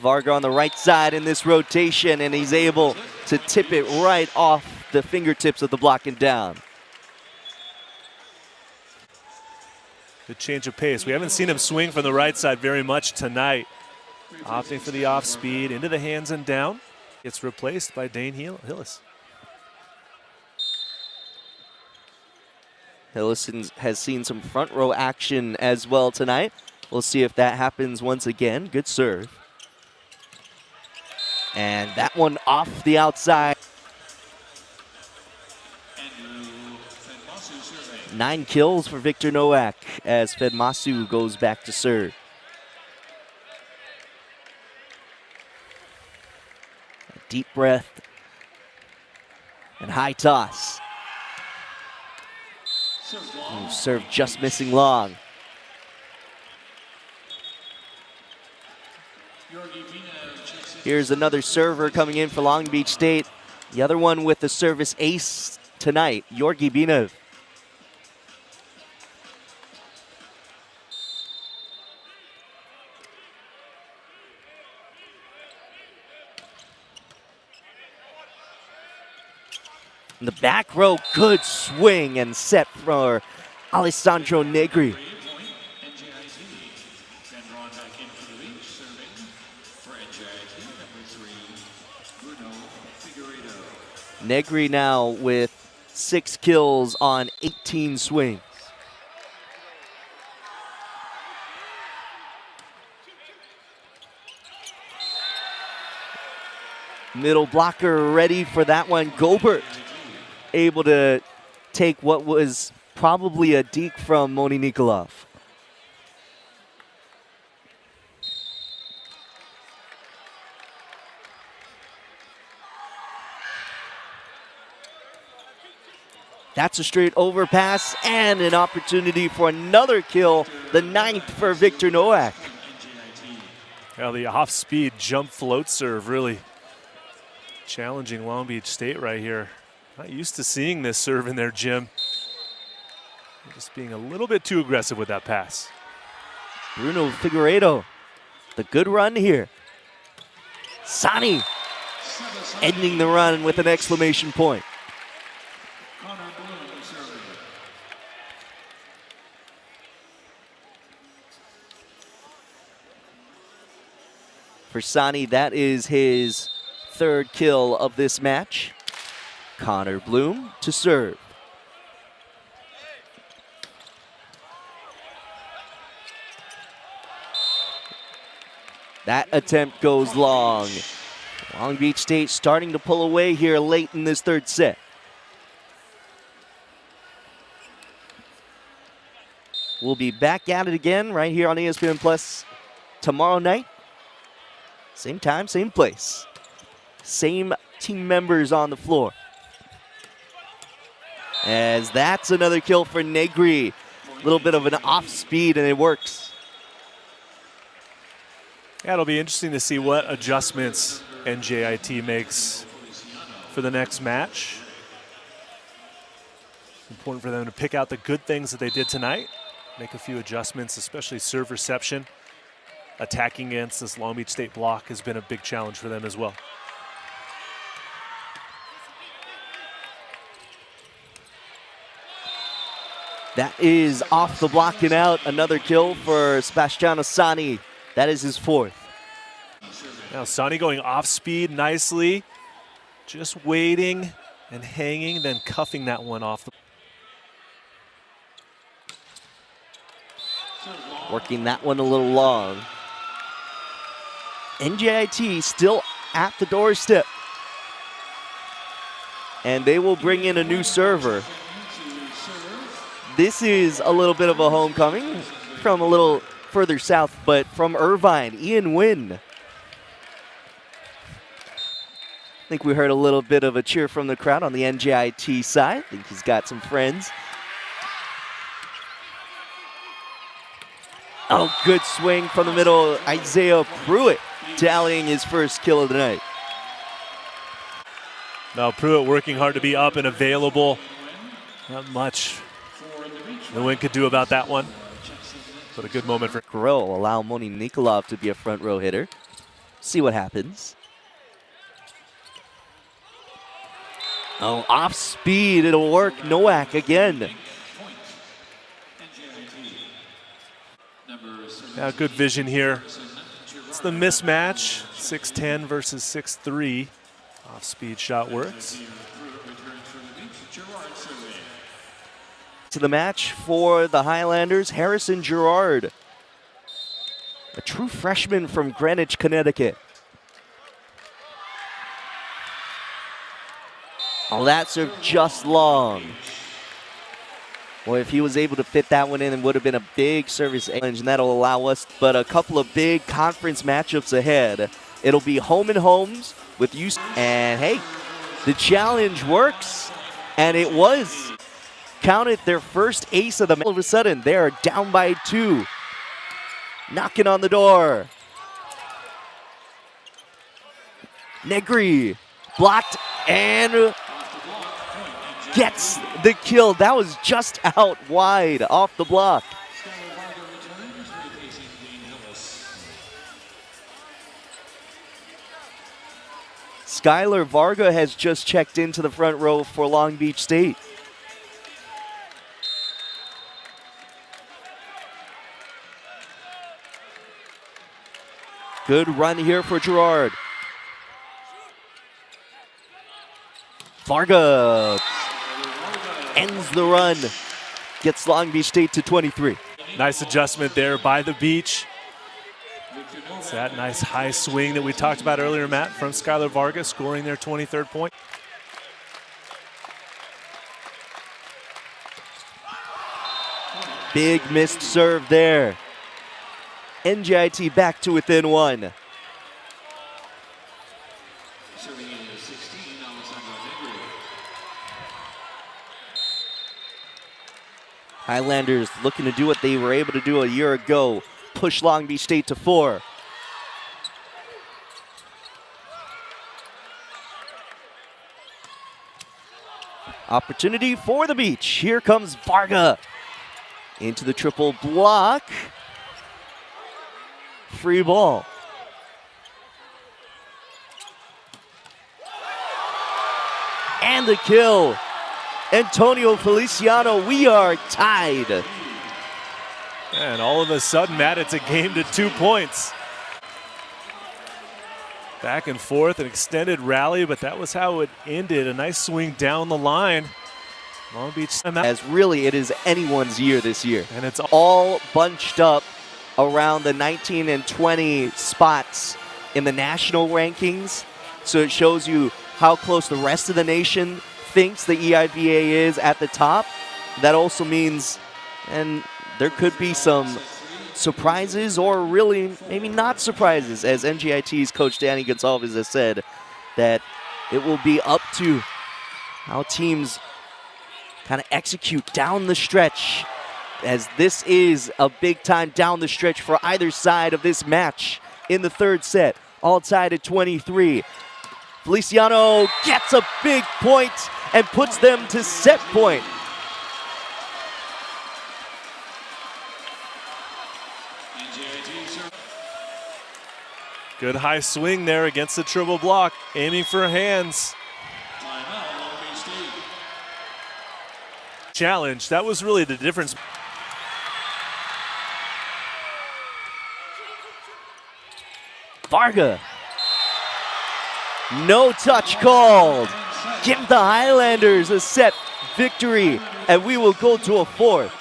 Speaker 1: Varga on the right side in this rotation, and he's able to tip it right off the fingertips of the block and down.
Speaker 2: Good change of pace. We haven't seen him swing from the right side very much tonight. Opting for the off speed, into the hands and down. It's replaced by Dane Hillis.
Speaker 1: Hillis has seen some front row action as well tonight. We'll see if that happens once again. Good serve. And that one off the outside. 9 kills for Victor Nowak as Fedmasu goes back to serve. A deep breath and high toss. Serve just missing long. Here's another server coming in for Long Beach State. The other one with the service ace tonight, Georgi Binev. In the back row, good swing and set for Alessandro Negri.
Speaker 3: NJIT. Ben Braun back in for the Beach, serving for NJIT, number 3, Bruno Figueiredo.
Speaker 1: Negri now with 6 kills on 18 swings. Middle blocker ready for that one. Gobert able to take what was probably a deke from Moni Nikolov. That's a straight overpass and an opportunity for another kill, the 9th for Victor Nowak.
Speaker 2: Well, the off-speed jump float serve really challenging Long Beach State right here. Not used to seeing this serve in their gym. Just being a little bit too aggressive with that pass.
Speaker 1: Bruno Figueiredo, the good run here. Sani ending the run with an exclamation point. For Sani, that is his 3rd kill of this match. Connor Bloom to serve. That attempt goes long. Long Beach State starting to pull away here late in this third set. We'll be back at it again right here on ESPN Plus tomorrow night. Same time, same place. Same team members on the floor. As that's another kill for Negri. A little bit of an off speed and it works.
Speaker 2: Yeah, it'll be interesting to see what adjustments NJIT makes for the next match. Important for them to pick out the good things that they did tonight, make a few adjustments, especially serve reception. Attacking against this Long Beach State block has been a big challenge for them as well.
Speaker 1: That is off the block and out. Another kill for Sebastiano Sani. That is his fourth.
Speaker 2: Now Sani going off speed nicely. Just waiting and hanging, then cuffing that one off.
Speaker 1: Working that one a little long. NJIT still at the doorstep. And they will bring in a new server. This is a little bit of a homecoming from a little further south, but from Irvine, Ian Wynn. I think we heard a little bit of a cheer from the crowd on the NJIT side. I think he's got some friends. Oh, good swing from the middle. Isaiah Pruitt tallying his first kill of the night.
Speaker 2: Now Pruitt working hard to be up and available. Not much the Wynn could do about that one. But a good moment for
Speaker 1: Grow. Allow Moni Nikolov to be a front row hitter. See what happens. Oh, off speed. It'll work. Nowak again.
Speaker 2: Yeah, good vision here. It's the mismatch. 6'10 versus 6'3. Off-speed shot works.
Speaker 1: To the match for the Highlanders, Harrison Girard. A true freshman from Greenwich, Connecticut. Oh, that served just long. Well, if he was able to fit that one in, it would have been a big service challenge, and that'll allow us but a couple of big conference matchups ahead. It'll be home and homes with UC. And hey, the challenge works, and it was counted their first ace of the match. All of a sudden, they are down by 2. Knocking on the door. Negri blocked and gets the kill. That was just out wide off the block. Skylar Varga has just checked into the front row for Long Beach State. Good run here for Girard. Varga ends the run, gets Long Beach State to 23.
Speaker 2: Nice adjustment there by the beach. It's that nice high swing that we talked about earlier, Matt, from Skylar Varga, scoring their 23rd point.
Speaker 1: Big missed serve there. NJIT back to within 1. Highlanders looking to do what they were able to do a year ago. Push Long Beach State to 4. Opportunity for the beach. Here comes Varga. Into the triple block. Free ball. And the kill. Antonio Feliciano, we are tied.
Speaker 2: And all of a sudden, Matt, it's a game to 2 points. Back and forth, an extended rally, but that was how it ended. A nice swing down the line. Long Beach.
Speaker 1: As really, it is anyone's year this year.
Speaker 2: And it's
Speaker 1: all bunched up around the 19 and 20 spots in the national rankings. So it shows you how close the rest of the nation thinks the EIVA is at the top. That also means, and there could be some surprises or really maybe not surprises, as NJIT's coach Danny Gonsalves has said, that it will be up to how teams kind of execute down the stretch, as this is a big time down the stretch for either side of this match in the third set. All tied at 23. Feliciano gets a big point and puts them to set point.
Speaker 2: Good high swing there against the triple block, aiming for hands. Challenge, that was really the difference.
Speaker 1: Varga. No touch called. Give the Highlanders a set victory, and we will go to a fourth.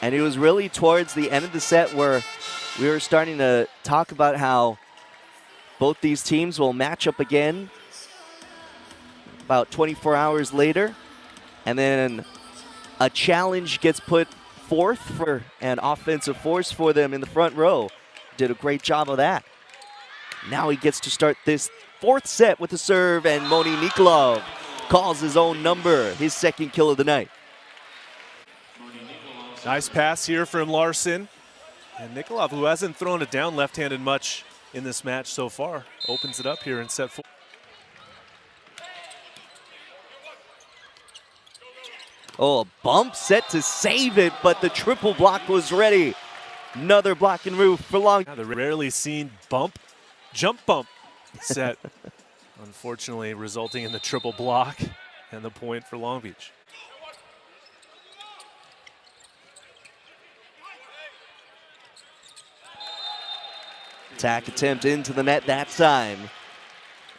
Speaker 1: And it was really towards the end of the set where we were starting to talk about how both these teams will match up again about 24 hours later. And then a challenge gets put forth for an offensive force for them in the front row. Did a great job of that. Now he gets to start this fourth set with the serve, and Moni Nikolov calls his own number, his second kill of the night.
Speaker 2: Nice pass here from Larson. And Nikolov, who hasn't thrown it down left-handed much in this match so far, opens it up here in set 4.
Speaker 1: Oh, a bump set to save it, but the triple block was ready. Another block and move for Long.
Speaker 2: The rarely seen jump bump set, unfortunately resulting in the triple block and the point for Long Beach.
Speaker 1: Attack attempt into the net that time,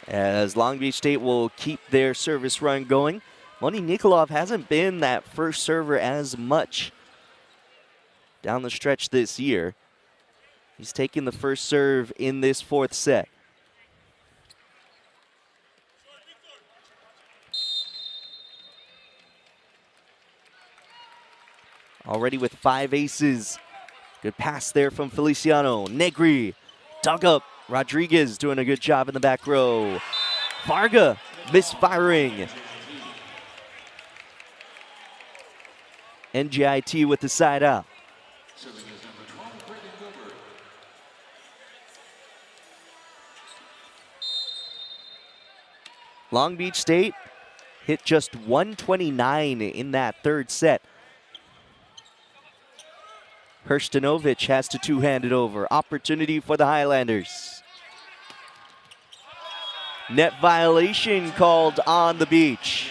Speaker 1: as Long Beach State will keep their service run going. Moni Nikolov hasn't been that first server as much down the stretch this year. He's taking the first serve in this fourth set. Already with 5 aces. Good pass there from Feliciano. Negri dug up. Rodriguez doing a good job in the back row. Varga misfiring. NJIT with the side out. Long Beach State hit just 129 in that third set. Hrstanovic has to two-hand it over. Opportunity for the Highlanders. Net violation called on the beach.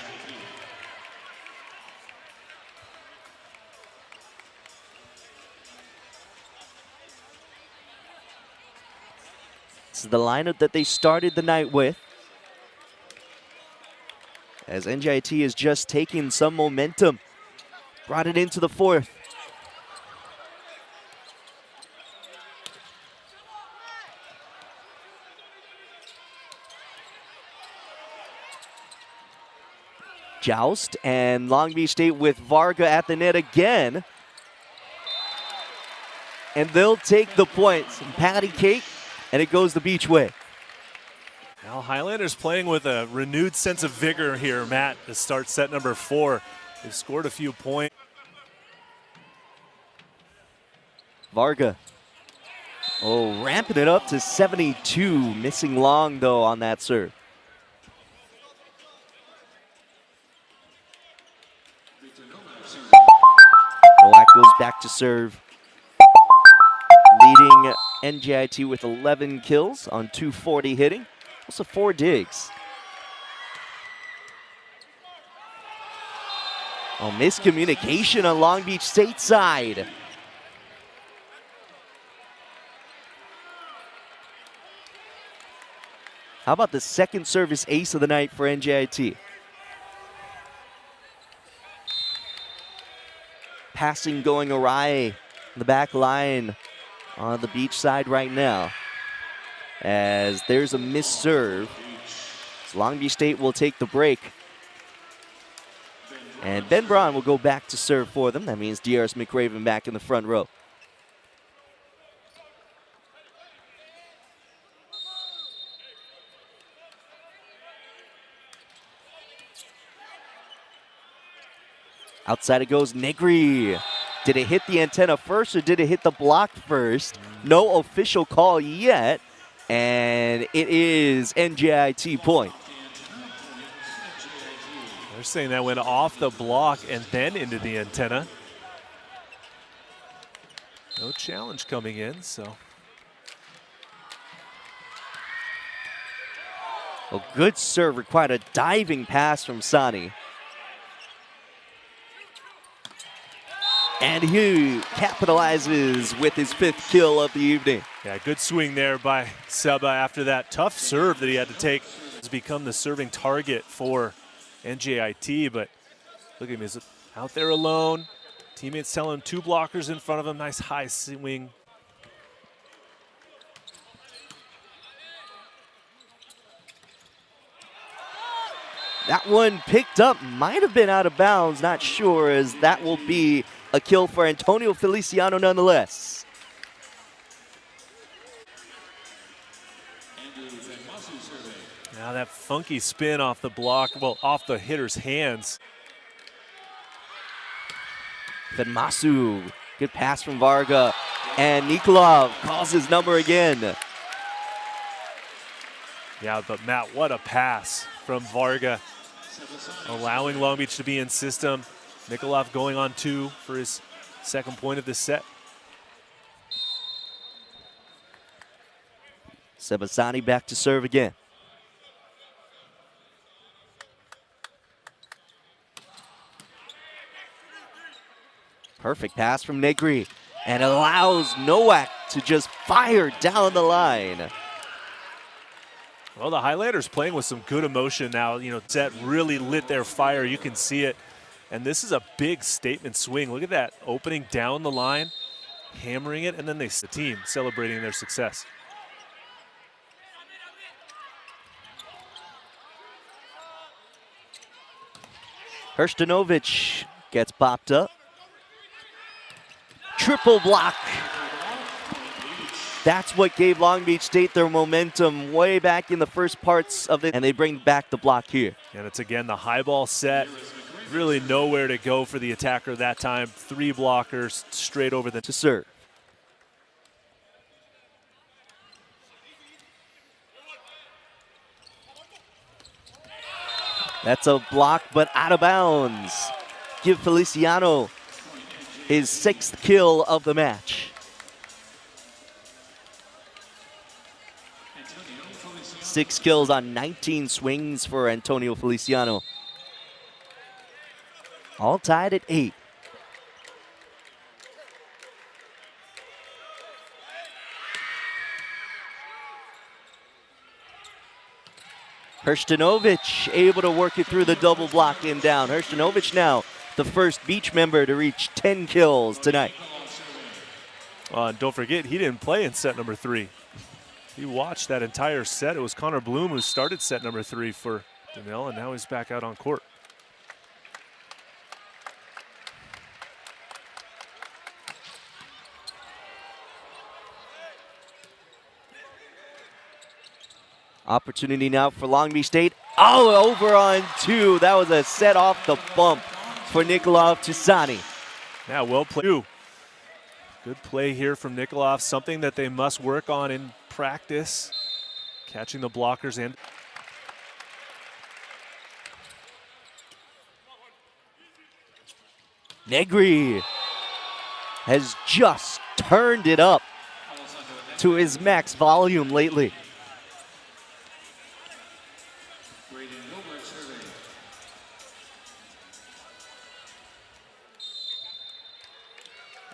Speaker 1: This is the lineup that they started the night with, as NJIT is just taking some momentum. Brought it into the fourth. Joust, and Long Beach State with Varga at the net again. And they'll take the points. Patty cake, and it goes the beach way.
Speaker 2: Now Highlanders playing with a renewed sense of vigor here, Matt, to start set number 4. They've scored a few points.
Speaker 1: Varga. Oh, ramping it up to 72. Missing long, though, on that serve. Nowak goes back to serve, leading NJIT with 11 kills on 240 hitting, also 4 digs. Oh, miscommunication on Long Beach State side. How about the second service ace of the night for NJIT? passing going awry on the back line on the beach side right now. As there's a missed serve. So Long Beach State will take the break. And Ben Braun will go back to serve for them. That means De'Aris McRaven back in the front row. Outside it goes Negri. Did it hit the antenna first or did it hit the block first? No official call yet. And it is NJIT point.
Speaker 2: They're saying that went off the block and then into the antenna. No challenge coming in, so.
Speaker 1: A good serve, required a diving pass from Sani. And he capitalizes with his 5th kill of the evening.
Speaker 2: Yeah, good swing there by Seba after that tough serve that he had to take. Has become the serving target for NJIT, but look at him, he's out there alone. Teammates telling him 2 blockers in front of him. Nice high swing.
Speaker 1: That one picked up, might have been out of bounds, not sure, as that will be a kill for Antonio Feliciano nonetheless.
Speaker 2: Now that funky spin off the block, well, off the hitter's hands.
Speaker 1: Fenmasu, good pass from Varga, and Nikolov calls his number again.
Speaker 2: Yeah, but Matt, what a pass from Varga, allowing Long Beach to be in system. Nikolov going on 2 for his 2nd point of this set.
Speaker 1: Sebasani back to serve again. Perfect pass from Negri, and allows Nowak to just fire down the line.
Speaker 2: Well, the highlighters playing with some good emotion now. You know, set really lit their fire. You can see it. And this is a big statement swing. Look at that, opening down the line, hammering it, and then the team celebrating their success.
Speaker 1: Hrstanovic gets popped up. Triple block. That's what gave Long Beach State their momentum way back in the first parts of it, and they bring back the block here.
Speaker 2: And it's again the high ball set. Really nowhere to go for the attacker that time. 3 blockers straight over the
Speaker 1: to serve. That's a block, but out of bounds. Give Feliciano his 6th kill of the match. Six kills on 19 swings for Antonio Feliciano. All tied at 8. Hrstanovic able to work it through the double block and down. Hrstanovic now the first Beach member to reach 10 kills tonight.
Speaker 2: And don't forget, he didn't play in set number 3. He watched that entire set. It was Connor Bloom who started set number 3 for Donnell, and now he's back out on court.
Speaker 1: Opportunity now for Long Beach State. Oh, over on 2. That was a set off the bump for Nikolov to Sani.
Speaker 2: Yeah, well played. Good play here from Nikolov. Something that they must work on in practice. Catching the blockers in.
Speaker 1: Negri has just turned it up to his max volume lately.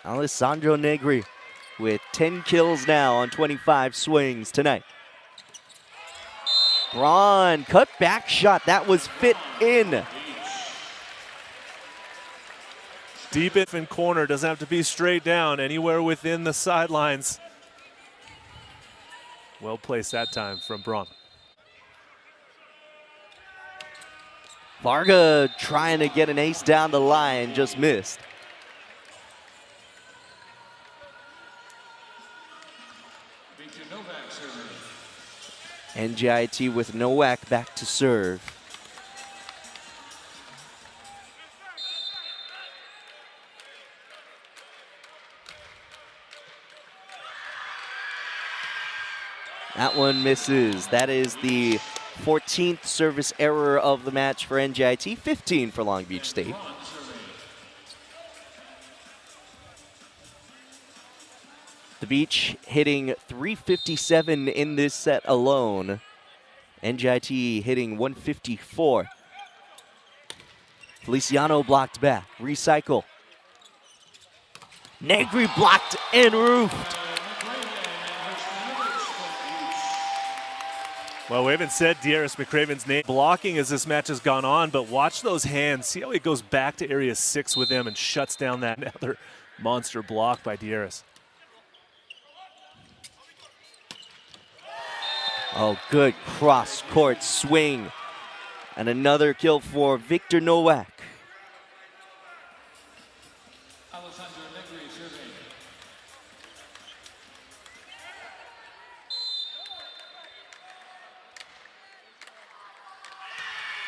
Speaker 1: Alessandro Negri with 10 kills now on 25 swings tonight. Braun, cut back shot, that was fit in.
Speaker 2: Deep in corner, doesn't have to be straight down, anywhere within the sidelines. Well placed that time from Braun.
Speaker 1: Varga trying to get an ace down the line, just missed. NJIT with Nowak back to serve. That one misses. That is the 14th service error of the match for NJIT, 15 for Long Beach State. The Beach hitting 357 in this set alone. NJIT hitting 154. Feliciano blocked back. Recycle. Negri blocked and roofed.
Speaker 2: Well, we haven't said Darius McCraven's name blocking as this match has gone on, but watch those hands. See how he goes back to area 6 with them and shuts down that other monster block by Darius.
Speaker 1: Oh, good cross-court swing. And another kill for Victor Nowak.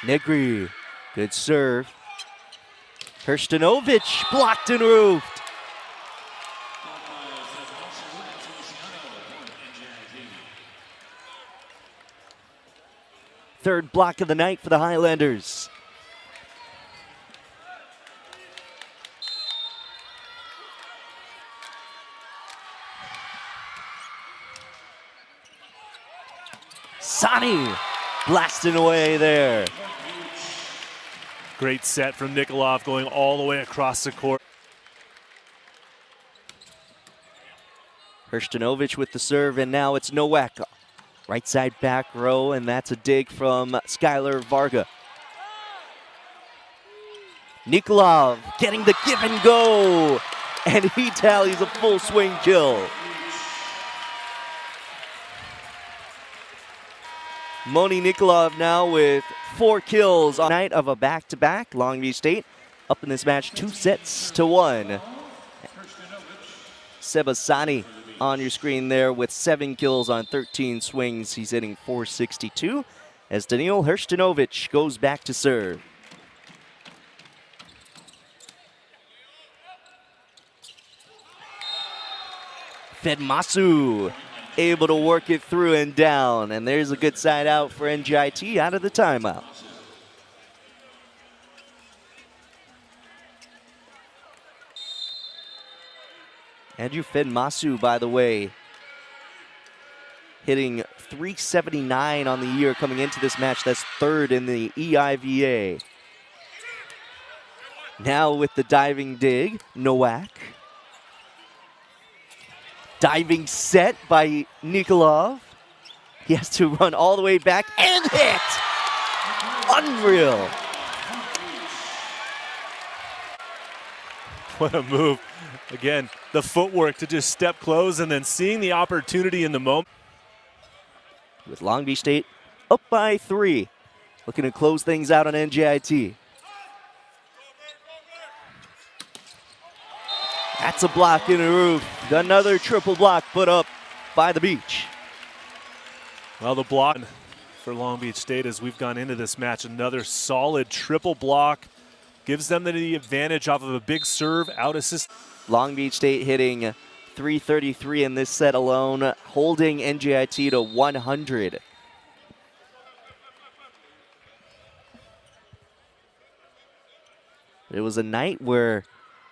Speaker 1: Negri, good serve. Hrstanovic blocked and roofed. Third block of the night for the Highlanders. Sani blasting away there.
Speaker 2: Great set from Nikolov going all the way across the court.
Speaker 1: Hrstanovic with the serve, and now it's Nowak. Right side back row, and that's a dig from Skylar Varga. Nikolov getting the give and go, and he tallies a full swing kill. Moni Nikolov now with 4 kills on the night of a back-to-back. Long Beach State up in this match 2-1. Sebasani on your screen there with 7 kills on 13 swings. He's hitting .462 as Daniil Hrstanovic goes back to serve. Fedmasu able to work it through and down, and there's a good side out for NJIT out of the timeout. Andrew Fedmasu, by the way, hitting .379 on the year coming into this match. That's 3rd in the EIVA. Now with the diving dig, Nowak. Diving set by Nikolov. He has to run all the way back and hit! Unreal.
Speaker 2: What a move. Again, the footwork to just step close and then seeing the opportunity in the moment.
Speaker 1: With Long Beach State up by 3. Looking to close things out on NJIT. That's a block in the roof. Another triple block put up by the Beach.
Speaker 2: Well, the block for Long Beach State as we've gone into this match, another solid triple block. Gives them the advantage off of a big serve, out assist.
Speaker 1: Long Beach State hitting .333 in this set alone, holding NJIT to 100. It was a night where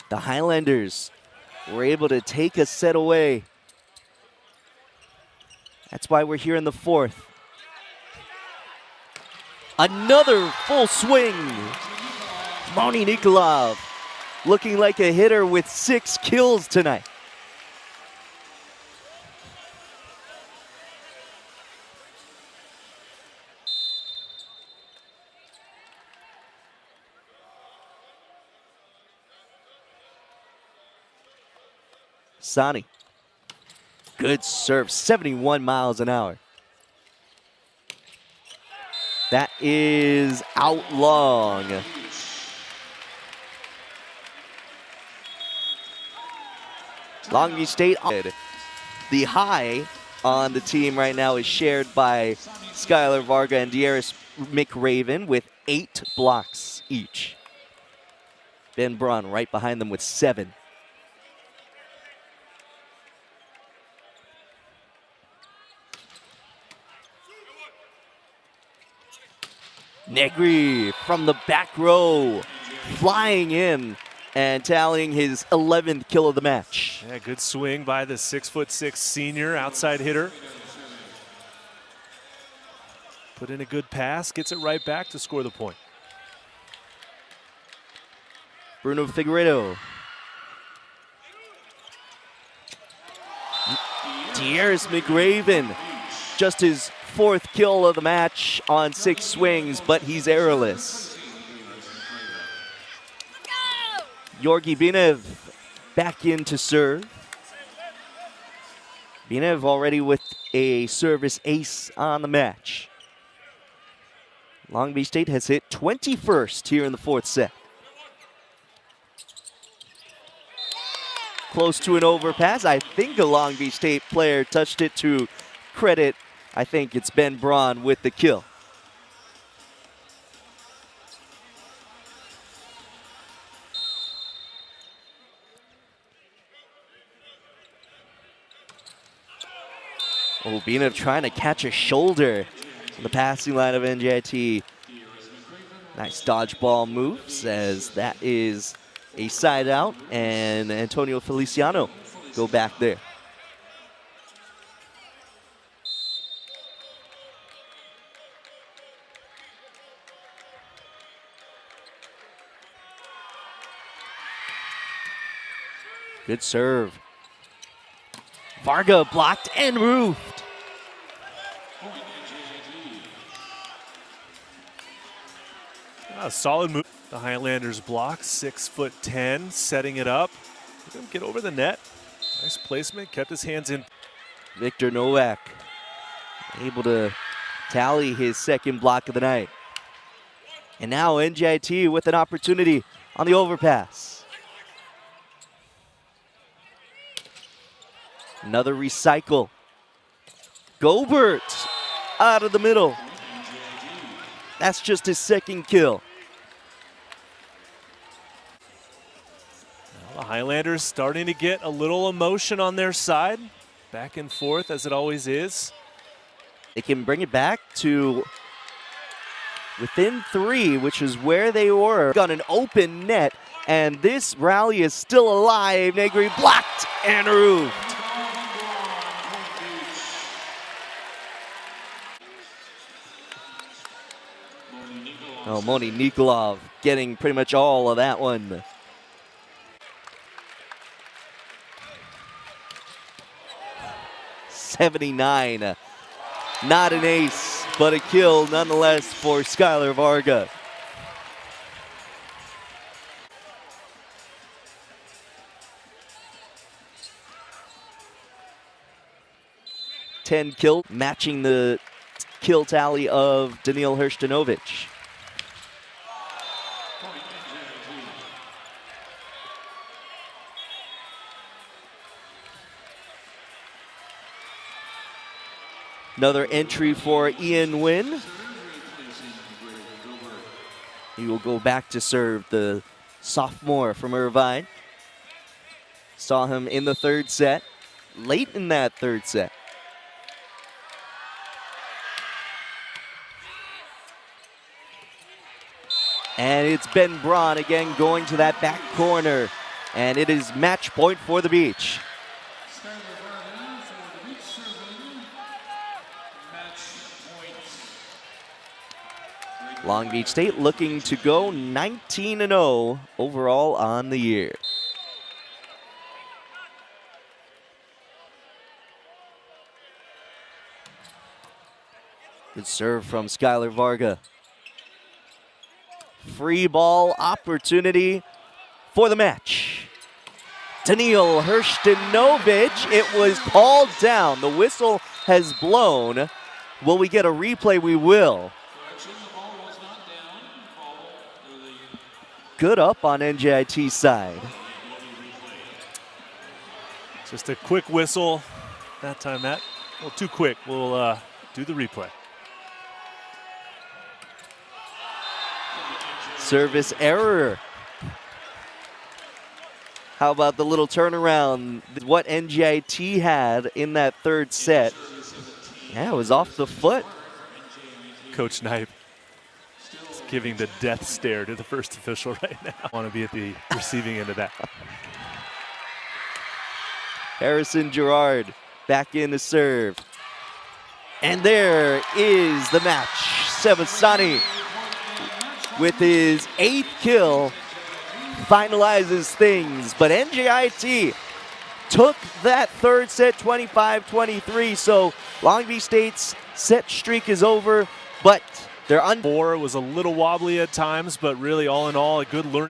Speaker 1: the Highlanders were able to take a set away. That's why we're here in the 4th. Another full swing. Moni Nikolov looking like a hitter with 6 kills tonight. Sani. Good serve, 71 miles an hour. That is out long. Long Beach State. The high on the team right now is shared by Skylar Varga and Dearis McRaven with 8 blocks each. Ben Braun right behind them with 7. Negri from the back row, flying in and tallying his 11th kill of the match.
Speaker 2: Yeah, good swing by the 6'6" senior outside hitter. Put in a good pass, gets it right back to score the point.
Speaker 1: Bruno Figueiredo. Dearis McRaven, just his 4th kill of the match on 6 swings, but he's errorless. Georgi Binev back in to serve. Binev already with a service ace on the match. Long Beach State has hit 21st here in the 4th set. Close to an overpass. I think a Long Beach State player touched it to credit. I think it's Ben Braun with the kill. Oh, Binev trying to catch a shoulder on the passing line of NJIT. Nice dodgeball moves, as that is a side out, and Antonio Feliciano go back there. Good serve. Varga blocked and roofed.
Speaker 2: A solid move. The Highlanders block, 6'10", setting it up. Get over the net. Nice placement, kept his hands in.
Speaker 1: Victor Novak able to tally his 2nd block of the night. And now NJIT with an opportunity on the overpass. Another recycle. Gobert out of the middle. That's just his 2nd kill.
Speaker 2: The Highlanders starting to get a little emotion on their side. Back and forth, as it always is.
Speaker 1: They can bring it back to within 3, which is where they were. Got an open net, and this rally is still alive. Negri blocked and roofed. Oh, Moni Nikolov getting pretty much all of that one. .79. Not an ace, but a kill nonetheless for Skylar Varga. .10 kill, matching the kill tally of Daniil Hrstanovic. Another entry for Ian Nguyen. He will go back to serve, the sophomore from Irvine. Saw him in the 3rd set, late in that 3rd set. And it's Ben Braun again going to that back corner. And it is match point for the Beach. Long Beach State looking to go 19-0 overall on the year. Good serve from Skylar Varga. Free ball opportunity for the match. Daniil Hershtinovich. It was called down. The whistle has blown. Will we get a replay? We will. Good up on NJIT side.
Speaker 2: Just a quick whistle. That time, Matt. A little too quick. We'll do the replay.
Speaker 1: Service error. How about the little turnaround? What NJIT had in that third set. Yeah, it was off the foot.
Speaker 2: Coach Knipe is giving the death stare to the first official right now. I want to be at the receiving end of that.
Speaker 1: Harrison Gerard back in to serve. And there is the match. Sebasani with his 8th kill finalizes things. But NJIT took that third set 25-23. So Long Beach State's set streak is over, but they're
Speaker 2: It was a little wobbly at times, but really all in all a good learning.